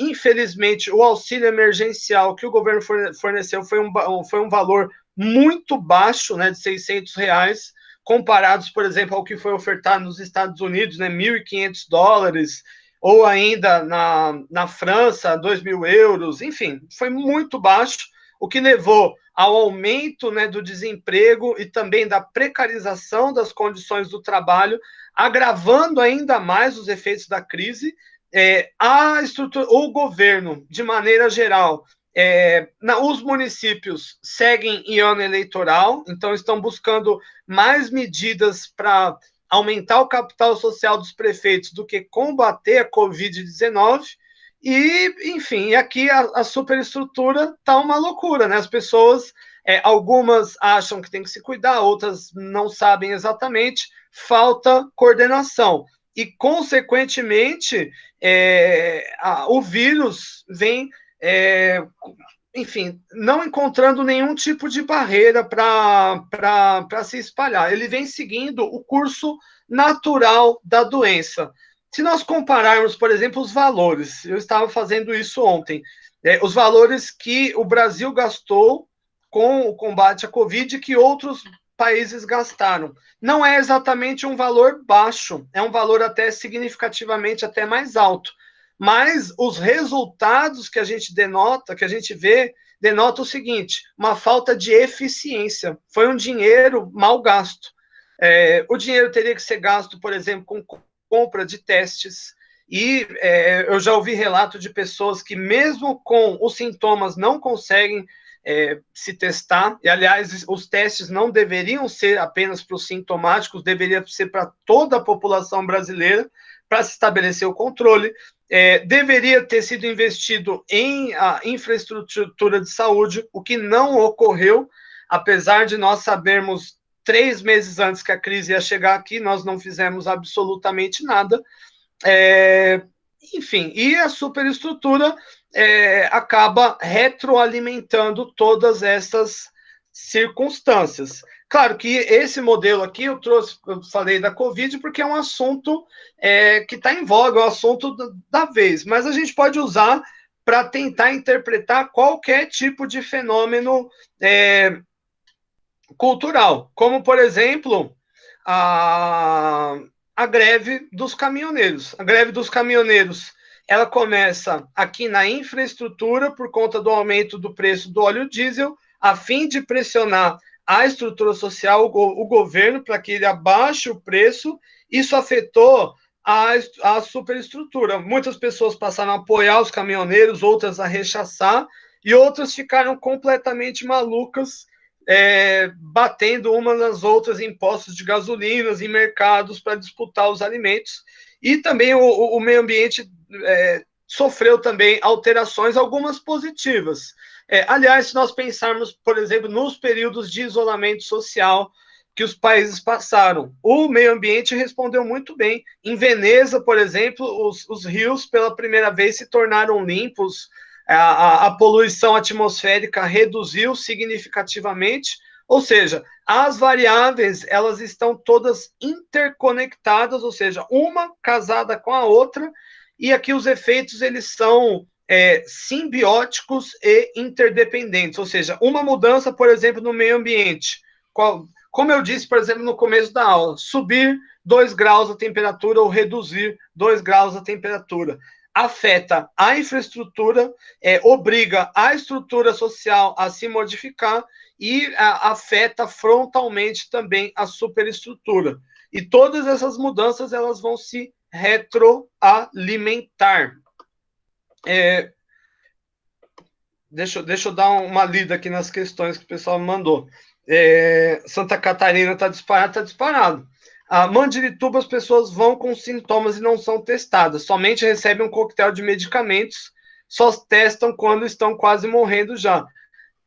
Infelizmente, o auxílio emergencial que o governo forneceu foi um valor muito baixo, né, de R$600, comparados, por exemplo, ao que foi ofertado nos Estados Unidos, né, $1.500, ou ainda na França, 2.000 euros, enfim, foi muito baixo, o que levou ao aumento, né, do desemprego e também da precarização das condições do trabalho, agravando ainda mais os efeitos da crise. O governo, de maneira geral, os municípios seguem em ano eleitoral, então estão buscando mais medidas para aumentar o capital social dos prefeitos do que combater a Covid-19. E, enfim, aqui a superestrutura está uma loucura, né? As pessoas, algumas acham que tem que se cuidar, outras não sabem exatamente, falta coordenação. E, consequentemente, o vírus vem, enfim, não encontrando nenhum tipo de barreira para se espalhar. Ele vem seguindo o curso natural da doença. Se nós compararmos, por exemplo, os valores, eu estava fazendo isso ontem, os valores que o Brasil gastou com o combate à Covid que outros países gastaram. Não é exatamente um valor baixo, é um valor até significativamente até mais alto. Mas os resultados que a gente denota, que a gente vê, denota o seguinte: uma falta de eficiência. Foi um dinheiro mal gasto. O dinheiro teria que ser gasto, por exemplo, com compra de testes. E eu já ouvi relato de pessoas que, mesmo com os sintomas, não conseguem se testar. E, aliás, os testes não deveriam ser apenas para os sintomáticos, deveria ser para toda a população brasileira, para se estabelecer o controle. Deveria ter sido investido em a infraestrutura de saúde, o que não ocorreu, apesar de nós sabermos 3 meses antes que a crise ia chegar aqui, nós não fizemos absolutamente nada. Enfim, e a superestrutura acaba retroalimentando todas essas circunstâncias. Claro que esse modelo aqui eu falei da Covid porque é um assunto que está em voga, é um assunto da vez, mas a gente pode usar para tentar interpretar qualquer tipo de fenômeno cultural, como, por exemplo, a greve dos caminhoneiros. A greve dos caminhoneiros, ela começa aqui na infraestrutura por conta do aumento do preço do óleo diesel, a fim de pressionar a estrutura social, o governo, para que ele abaixe o preço. Isso afetou a superestrutura. Muitas pessoas passaram a apoiar os caminhoneiros, outras a rechaçar, e outras ficaram completamente malucas, batendo umas nas outras em postos de gasolinas, em mercados, para disputar os alimentos. E também o meio ambiente sofreu também alterações, algumas positivas. Aliás, se nós pensarmos, por exemplo, nos períodos de isolamento social que os países passaram, o meio ambiente respondeu muito bem. Em Veneza, por exemplo, os rios, pela primeira vez, se tornaram limpos, a poluição atmosférica reduziu significativamente, ou seja, as variáveis, elas estão todas interconectadas, ou seja, uma casada com a outra, e aqui os efeitos, eles são simbióticos e interdependentes, ou seja, uma mudança, por exemplo, no meio ambiente, como eu disse, por exemplo, no começo da aula, subir 2 graus a temperatura ou reduzir 2 graus a temperatura, afeta a infraestrutura, obriga a estrutura social a se modificar e afeta frontalmente também a superestrutura. E todas essas mudanças, elas vão se retroalimentar. Deixa eu dar uma lida aqui nas questões que o pessoal me mandou. Santa Catarina está disparado. A Mandirituba, as pessoas vão com sintomas e não são testadas, somente recebem um coquetel de medicamentos, só testam quando estão quase morrendo já.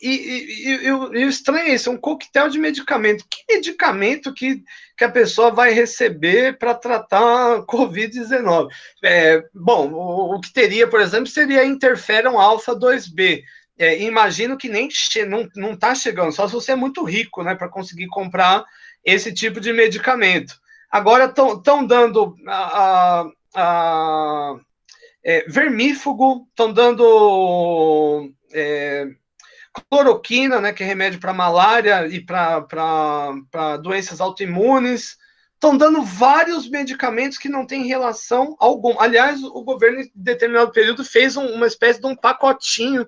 E o estranho é isso, um coquetel de medicamento. Que medicamento que a pessoa vai receber para tratar Covid-19? Bom, o que teria, por exemplo, seria interferon alfa 2B. Imagino que nem não está chegando, só se você é muito rico, né, para conseguir comprar esse tipo de medicamento. Agora estão dando vermífugo, estão dando cloroquina, né, que é remédio para malária e para doenças autoimunes. Estão dando vários medicamentos que não têm relação alguma. Aliás, o governo, em determinado período, fez uma espécie de um pacotinho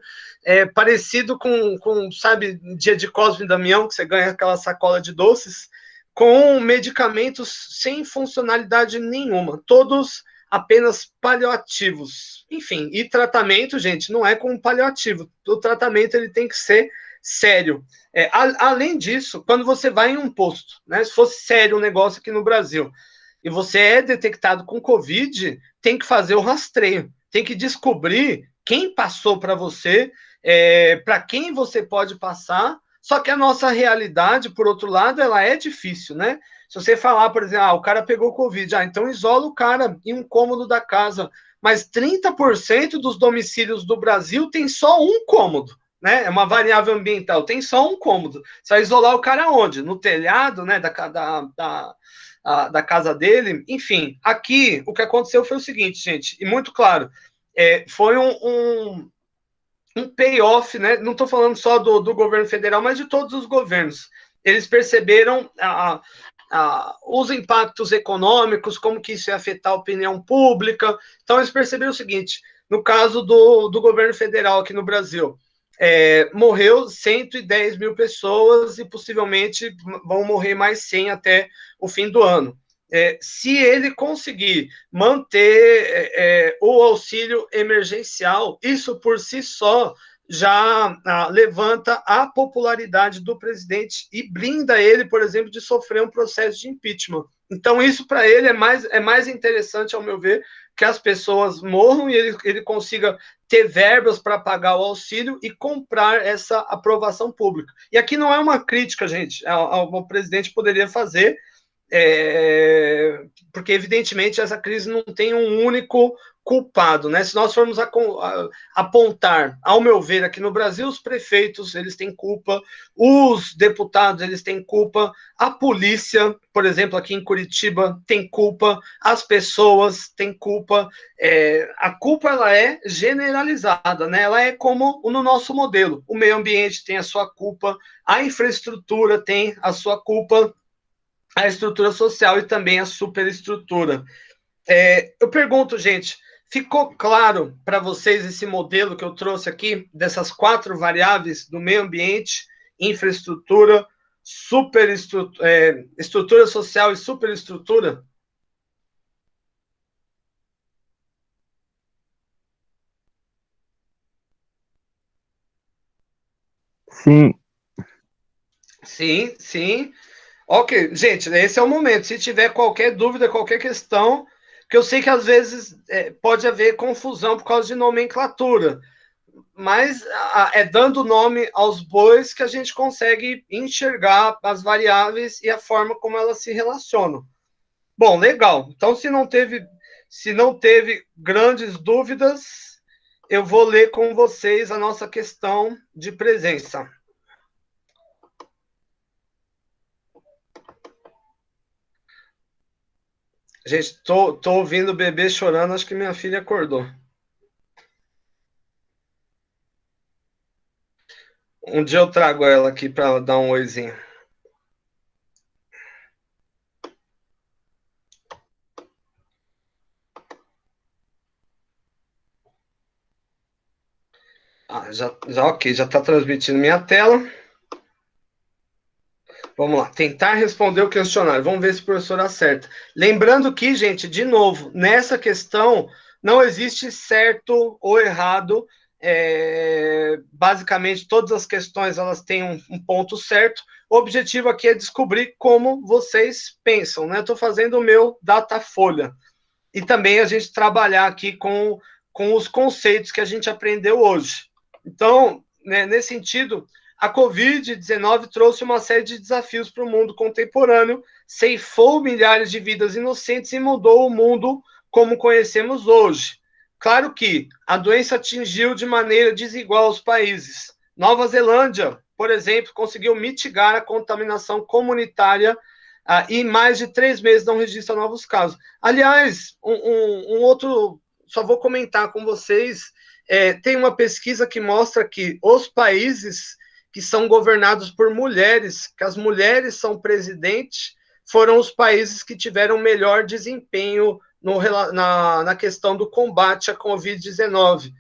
parecido com, sabe, dia de Cosme e Damião, que você ganha aquela sacola de doces, com medicamentos sem funcionalidade nenhuma, todos apenas paliativos. Enfim, e tratamento, gente, não é com paliativo. O tratamento, ele tem que ser sério. Além disso, quando você vai em um posto, né, se fosse sério o negócio aqui no Brasil, e você é detectado com Covid, tem que fazer o rastreio, tem que descobrir quem passou para você, para quem você pode passar. Só que a nossa realidade, por outro lado, ela é difícil, né? Se você falar, por exemplo, o cara pegou Covid, então isola o cara em um cômodo da casa, mas 30% dos domicílios do Brasil tem só um cômodo. né? É uma variável ambiental. Tem só um cômodo. Você vai isolar o cara onde? No telhado, né? Da casa dele. Enfim, aqui o que aconteceu foi o seguinte, gente, e muito claro, foi um payoff, né? Não estou falando só do governo federal, mas de todos os governos. Eles perceberam os impactos econômicos, como que isso ia afetar a opinião pública. Então, eles perceberam o seguinte, no caso do governo federal aqui no Brasil, morreu 110 mil pessoas e possivelmente vão morrer mais 100 até o fim do ano. Se ele conseguir manter o auxílio emergencial, isso por si só já levanta a popularidade do presidente e blinda ele, por exemplo, de sofrer um processo de impeachment. Então, isso para ele é mais interessante, ao meu ver, que as pessoas morram e ele consiga ter verbas para pagar o auxílio e comprar essa aprovação pública. E aqui não é uma crítica, gente, o presidente poderia fazer, porque, evidentemente, essa crise não tem um único culpado, né? Se nós formos apontar, ao meu ver, aqui no Brasil, os prefeitos, eles têm culpa, os deputados, eles têm culpa, a polícia, por exemplo, aqui em Curitiba, tem culpa, as pessoas têm culpa, a culpa, ela é generalizada, né? Ela é como no nosso modelo, o meio ambiente tem a sua culpa, a infraestrutura tem a sua culpa, a estrutura social e também a superestrutura. Eu pergunto, gente, ficou claro para vocês esse modelo que eu trouxe aqui, dessas 4 variáveis do meio ambiente, infraestrutura, estrutura social e superestrutura? Sim. Sim, sim. Ok, gente, esse é o momento. Se tiver qualquer dúvida, qualquer questão, que eu sei que às vezes pode haver confusão por causa de nomenclatura, mas é dando nome aos bois que a gente consegue enxergar as variáveis e a forma como elas se relacionam. Bom, legal. Então, se não teve grandes dúvidas, eu vou ler com vocês a nossa questão de presença. Gente, tô ouvindo o bebê chorando, acho que minha filha acordou. Um dia eu trago ela aqui para dar um oizinho. Já ok, já está transmitindo minha tela. Vamos lá, tentar responder o questionário. Vamos ver se o professor acerta. Lembrando que, gente, de novo, nessa questão não existe certo ou errado. Basicamente, todas as questões elas têm um ponto certo. O objetivo aqui é descobrir como vocês pensam, né? Estou fazendo o meu Datafolha. E também a gente trabalhar aqui com os conceitos que a gente aprendeu hoje. Então, né, nesse sentido, a Covid-19 trouxe uma série de desafios para o mundo contemporâneo, ceifou milhares de vidas inocentes e mudou o mundo como conhecemos hoje. Claro que a doença atingiu de maneira desigual os países. Nova Zelândia, por exemplo, conseguiu mitigar a contaminação comunitária e mais de 3 meses não registra novos casos. Aliás, um outro, só vou comentar com vocês, tem uma pesquisa que mostra que os países que são governados por mulheres, que as mulheres são presidentes, foram os países que tiveram melhor desempenho na questão do combate à Covid-19.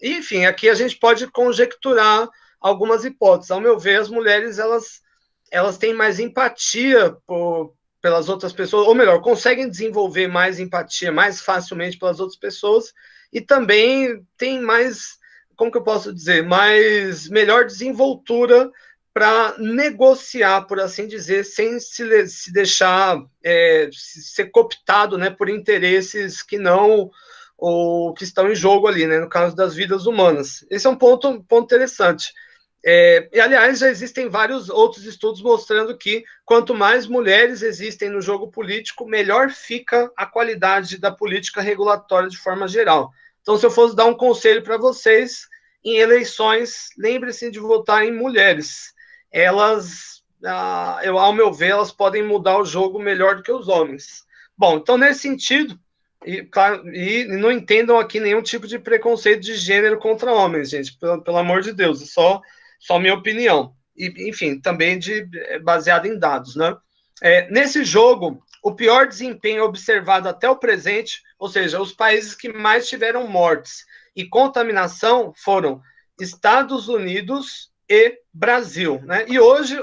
Enfim, aqui a gente pode conjecturar algumas hipóteses. Ao meu ver, as mulheres, elas têm mais empatia pelas outras pessoas, ou melhor, conseguem desenvolver mais empatia mais facilmente pelas outras pessoas, e também tem mais, como que eu posso dizer, melhor desenvoltura para negociar, por assim dizer, sem se deixar ser cooptado, né, por interesses que não, ou que estão em jogo ali, né, no caso das vidas humanas. Esse é um ponto interessante. E, aliás, já existem vários outros estudos mostrando que quanto mais mulheres existem no jogo político, melhor fica a qualidade da política regulatória de forma geral. Então, se eu fosse dar um conselho para vocês, em eleições, lembre-se de votar em mulheres. Elas, ao meu ver, elas podem mudar o jogo melhor do que os homens. Bom, então, nesse sentido, e não entendam aqui nenhum tipo de preconceito de gênero contra homens, gente, pelo amor de Deus, é só minha opinião. E, enfim, também baseado em dados, né? Nesse jogo, o pior desempenho observado até o presente, ou seja, os países que mais tiveram mortes e contaminação foram Estados Unidos e Brasil, né? E hoje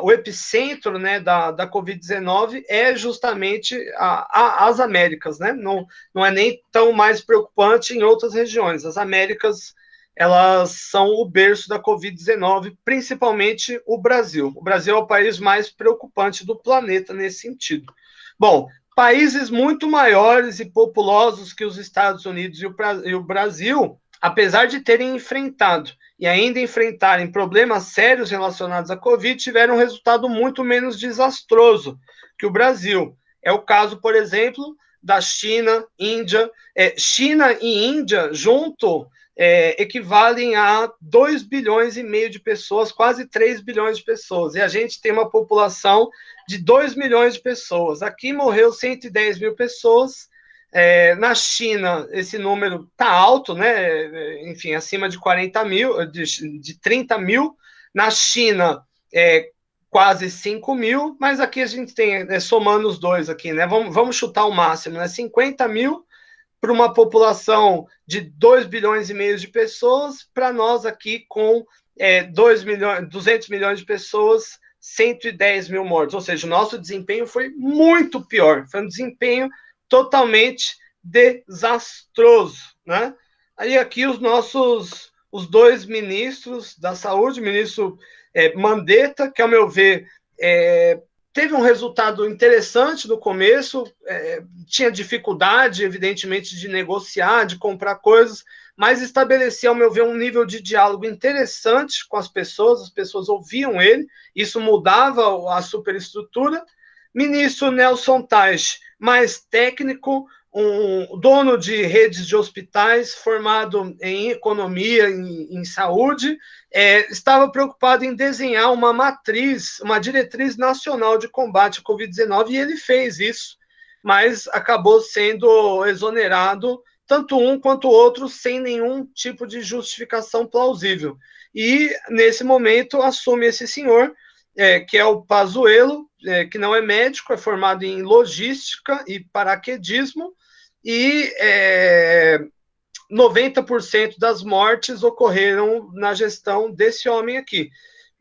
o epicentro, né, da Covid-19 é justamente as Américas, né? Não é nem tão mais preocupante em outras regiões. As Américas, elas são o berço da Covid-19, principalmente o Brasil. O Brasil é o país mais preocupante do planeta nesse sentido. Bom, países muito maiores e populosos que os Estados Unidos e o Brasil, apesar de terem enfrentado e ainda enfrentarem problemas sérios relacionados à Covid, tiveram um resultado muito menos desastroso que o Brasil. É o caso, por exemplo, da China, Índia. China e Índia, junto, equivalem a 2 bilhões e meio de pessoas, quase 3 bilhões de pessoas. E a gente tem uma população de 2 milhões de pessoas. Aqui morreu 110 mil pessoas. Na China, esse número está alto, né? Enfim, acima de 40 mil, de 30 mil. Na China, quase 5 mil, mas aqui a gente tem, somando os dois aqui, né? Vamos chutar o máximo, né? 50 mil para uma população de 2 bilhões e meio de pessoas, para nós aqui com 200 milhões de pessoas, 110 mil mortos. Ou seja, o nosso desempenho foi muito pior. Foi um desempenho totalmente desastroso, né? Aí aqui os dois ministros da saúde, o ministro Mandetta, que ao meu ver teve um resultado interessante no começo, tinha dificuldade, evidentemente, de negociar, de comprar coisas, mas estabelecia, ao meu ver, um nível de diálogo interessante com as pessoas ouviam ele, isso mudava a superestrutura. Ministro Nelson Teich, mais técnico, um dono de redes de hospitais, formado em economia, em saúde, estava preocupado em desenhar uma diretriz nacional de combate à Covid-19, e ele fez isso, mas acabou sendo exonerado, tanto um quanto o outro, sem nenhum tipo de justificação plausível. E, nesse momento, assume esse senhor, que é o Pazuello, que não é médico, é formado em logística e paraquedismo, e 90% das mortes ocorreram na gestão desse homem aqui.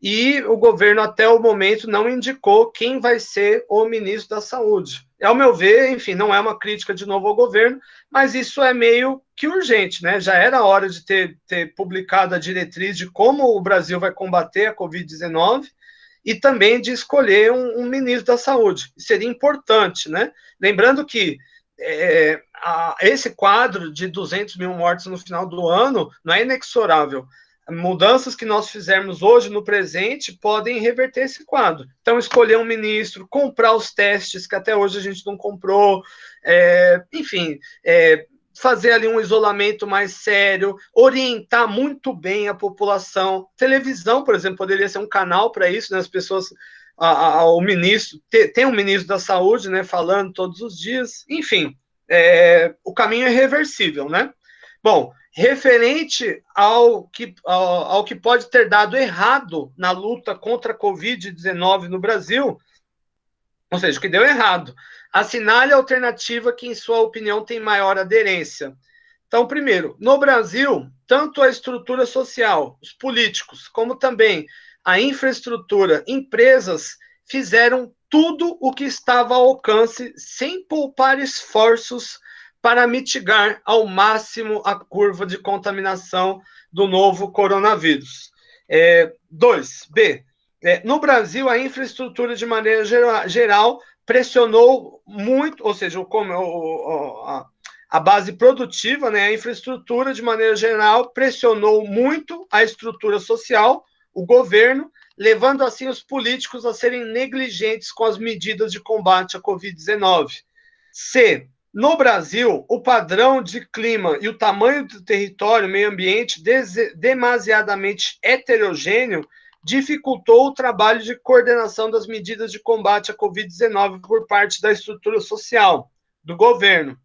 E o governo, até o momento, não indicou quem vai ser o ministro da Saúde. Ao meu ver, enfim, não é uma crítica de novo ao governo, mas isso é meio que urgente, né? Já era hora de ter publicado a diretriz de como o Brasil vai combater a Covid-19 e também de escolher um ministro da Saúde. Seria importante, né? Lembrando que esse quadro de 200 mil mortes no final do ano não é inexorável. Mudanças que nós fizermos hoje no presente podem reverter esse quadro. Então, escolher um ministro, comprar os testes que até hoje a gente não comprou, enfim, fazer ali um isolamento mais sério, orientar muito bem a população. Televisão, por exemplo, poderia ser um canal para isso, né? As pessoas, o ministro, tem um ministro da Saúde, né, falando todos os dias. Enfim, o caminho é reversível, né? Bom, referente ao que pode ter dado errado na luta contra a Covid-19 no Brasil, ou seja, o que deu errado, assinale a alternativa que, em sua opinião, tem maior aderência. Então, primeiro, no Brasil, tanto a estrutura social, os políticos, como também a infraestrutura, empresas, fizeram tudo o que estava ao alcance, sem poupar esforços para mitigar ao máximo a curva de contaminação do novo coronavírus. 2. No Brasil, a infraestrutura, de maneira geral, pressionou muito, ou seja, a base produtiva, né, a infraestrutura, de maneira geral, pressionou muito a estrutura social, o governo, levando assim os políticos a serem negligentes com as medidas de combate à Covid-19. No Brasil, o padrão de clima e o tamanho do território, meio ambiente, demasiadamente heterogêneo, dificultou o trabalho de coordenação das medidas de combate à Covid-19 por parte da estrutura social do governo.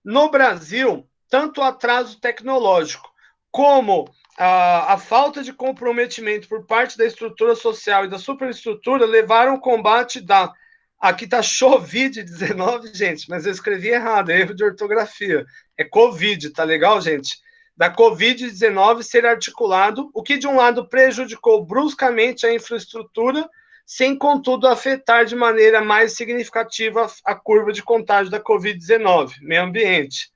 No Brasil, tanto o atraso tecnológico como a falta de comprometimento por parte da estrutura social e da superestrutura levaram ao combate da... Aqui tá Covid-19, gente, mas eu escrevi errado, erro de ortografia. É Covid, tá legal, gente? Da Covid-19 ser articulado, o que de um lado prejudicou bruscamente a infraestrutura, sem, contudo, afetar de maneira mais significativa a curva de contágio da Covid-19, meio ambiente.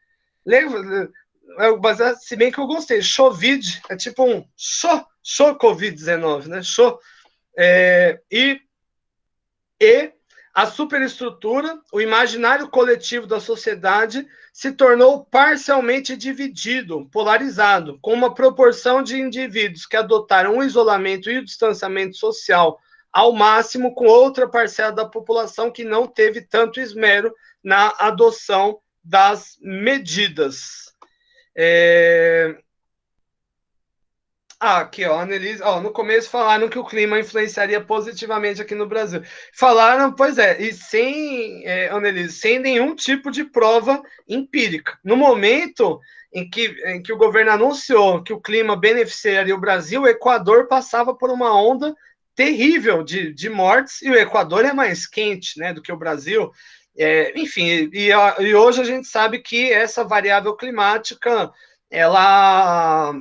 Se bem que eu gostei, Chovid é tipo um Covid-19, né? E a superestrutura, o imaginário coletivo da sociedade se tornou parcialmente dividido, polarizado, com uma proporção de indivíduos que adotaram o isolamento e o distanciamento social ao máximo, com outra parcela da população que não teve tanto esmero na adoção das medidas. Aqui, ó, Annelise, no começo falaram que o clima influenciaria positivamente aqui no Brasil. Falaram, pois é, e sem, Annelise, sem nenhum tipo de prova empírica. No momento em que o governo anunciou que o clima beneficiaria o Brasil, o Equador passava por uma onda terrível de mortes, e o Equador é mais quente, né, do que o Brasil. Enfim, e hoje a gente sabe que essa variável climática, ela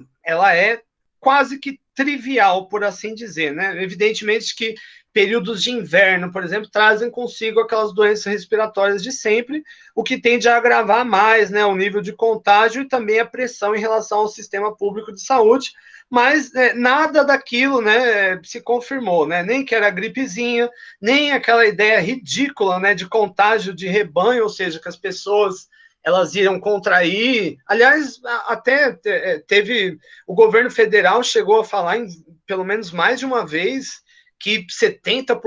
é quase que trivial, por assim dizer, né? Evidentemente que períodos de inverno, por exemplo, trazem consigo aquelas doenças respiratórias de sempre, o que tende a agravar mais, né, o nível de contágio e também a pressão em relação ao sistema público de saúde, mas nada daquilo, né, se confirmou, né? Nem que era gripezinha, nem aquela ideia ridícula, né, de contágio de rebanho, ou seja, que as pessoas elas iam contrair. Aliás, até teve... O governo federal chegou a falar, pelo menos mais de uma vez, que 70%,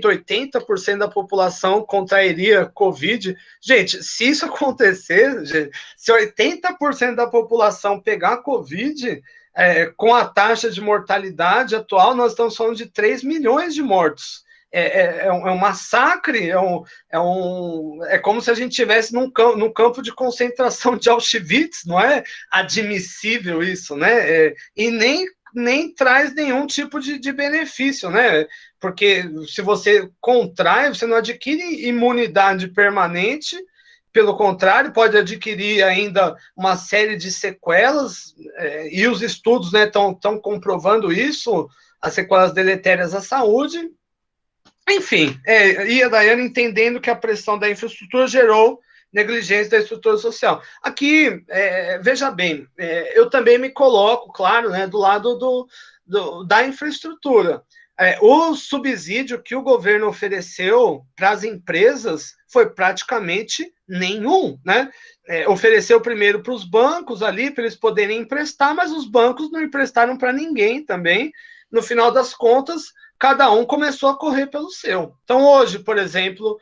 80% da população contrairia Covid. Gente, se isso acontecer, se 80% da população pegar Covid, com a taxa de mortalidade atual, nós estamos falando de 3 milhões de mortos. É um massacre, é como se a gente estivesse num campo de concentração de Auschwitz, não é admissível isso, né? E nem traz nenhum tipo de benefício, né? Porque se você contrai, você não adquire imunidade permanente, pelo contrário, pode adquirir ainda uma série de sequelas, e os estudos estão comprovando isso, as sequelas deletérias à saúde. Enfim, e a Daiane entendendo que a pressão da infraestrutura gerou negligência da estrutura social. Aqui, veja bem, eu também me coloco, claro, né, do lado da infraestrutura. O subsídio que o governo ofereceu para as empresas foi praticamente nenhum, né? Ofereceu primeiro para os bancos ali, para eles poderem emprestar, mas os bancos não emprestaram para ninguém também. No final das contas, cada um começou a correr pelo seu. Então, hoje, por exemplo,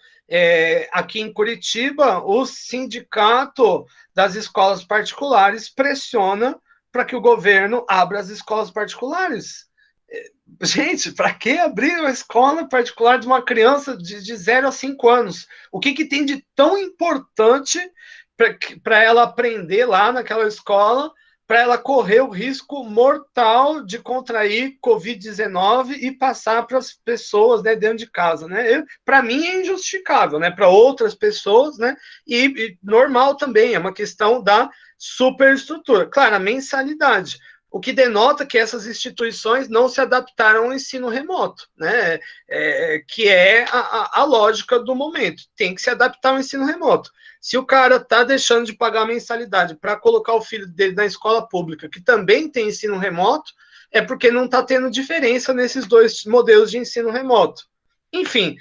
aqui em Curitiba, o sindicato das escolas particulares pressiona para que o governo abra as escolas particulares. Gente, para que abrir uma escola particular de uma criança de 0 a 5 anos? O que tem de tão importante para ela aprender lá naquela escola, para ela correr o risco mortal de contrair Covid-19 e passar para as pessoas, né, dentro de casa, né? Para mim é injustificável, né? Para outras pessoas, né? E normal também, é uma questão da superestrutura. Claro, a mensalidade, o que denota que essas instituições não se adaptaram ao ensino remoto, né? Que é a lógica do momento. Tem que se adaptar ao ensino remoto. Se o cara está deixando de pagar a mensalidade para colocar o filho dele na escola pública, que também tem ensino remoto, é porque não está tendo diferença nesses dois modelos de ensino remoto. Enfim,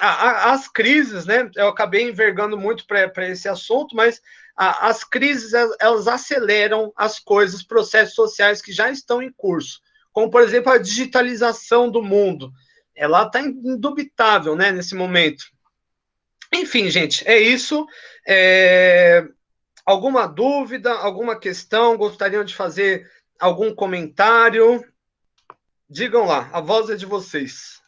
as crises, né? Eu acabei envergando muito para esse assunto, mas as crises, elas aceleram as coisas, processos sociais que já estão em curso, como, por exemplo, a digitalização do mundo. Ela está indubitável, né, nesse momento. Enfim, gente, é isso. Alguma dúvida, alguma questão? Gostariam de fazer algum comentário? Digam lá, a voz é de vocês.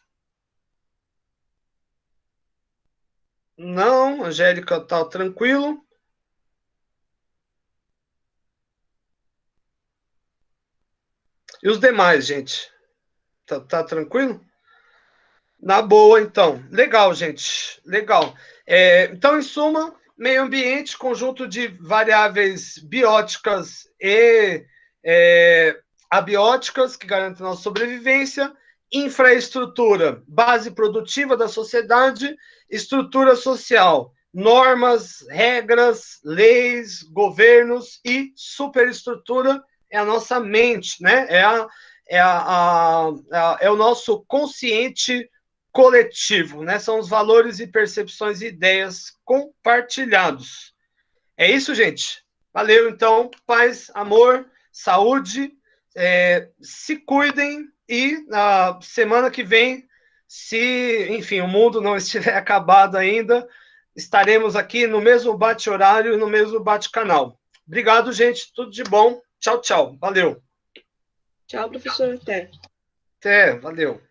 Não, Angélica, tá tranquilo. E os demais, gente? Tá tranquilo? Na boa, então. Legal, gente. Legal. Então, em suma, meio ambiente, conjunto de variáveis bióticas e abióticas que garantem nossa sobrevivência, infraestrutura, base produtiva da sociedade, estrutura social, normas, regras, leis, governos e superestrutura é a nossa mente, né? É o nosso consciente coletivo, né? São os valores e percepções e ideias compartilhados. É isso, gente. Valeu, então. Paz, amor, saúde. Se cuidem e na semana que vem, se, enfim, o mundo não estiver acabado ainda, estaremos aqui no mesmo bate-horário e no mesmo bate-canal. Obrigado, gente. Tudo de bom. Tchau, tchau. Valeu. Tchau, professor. Até. Até. Valeu.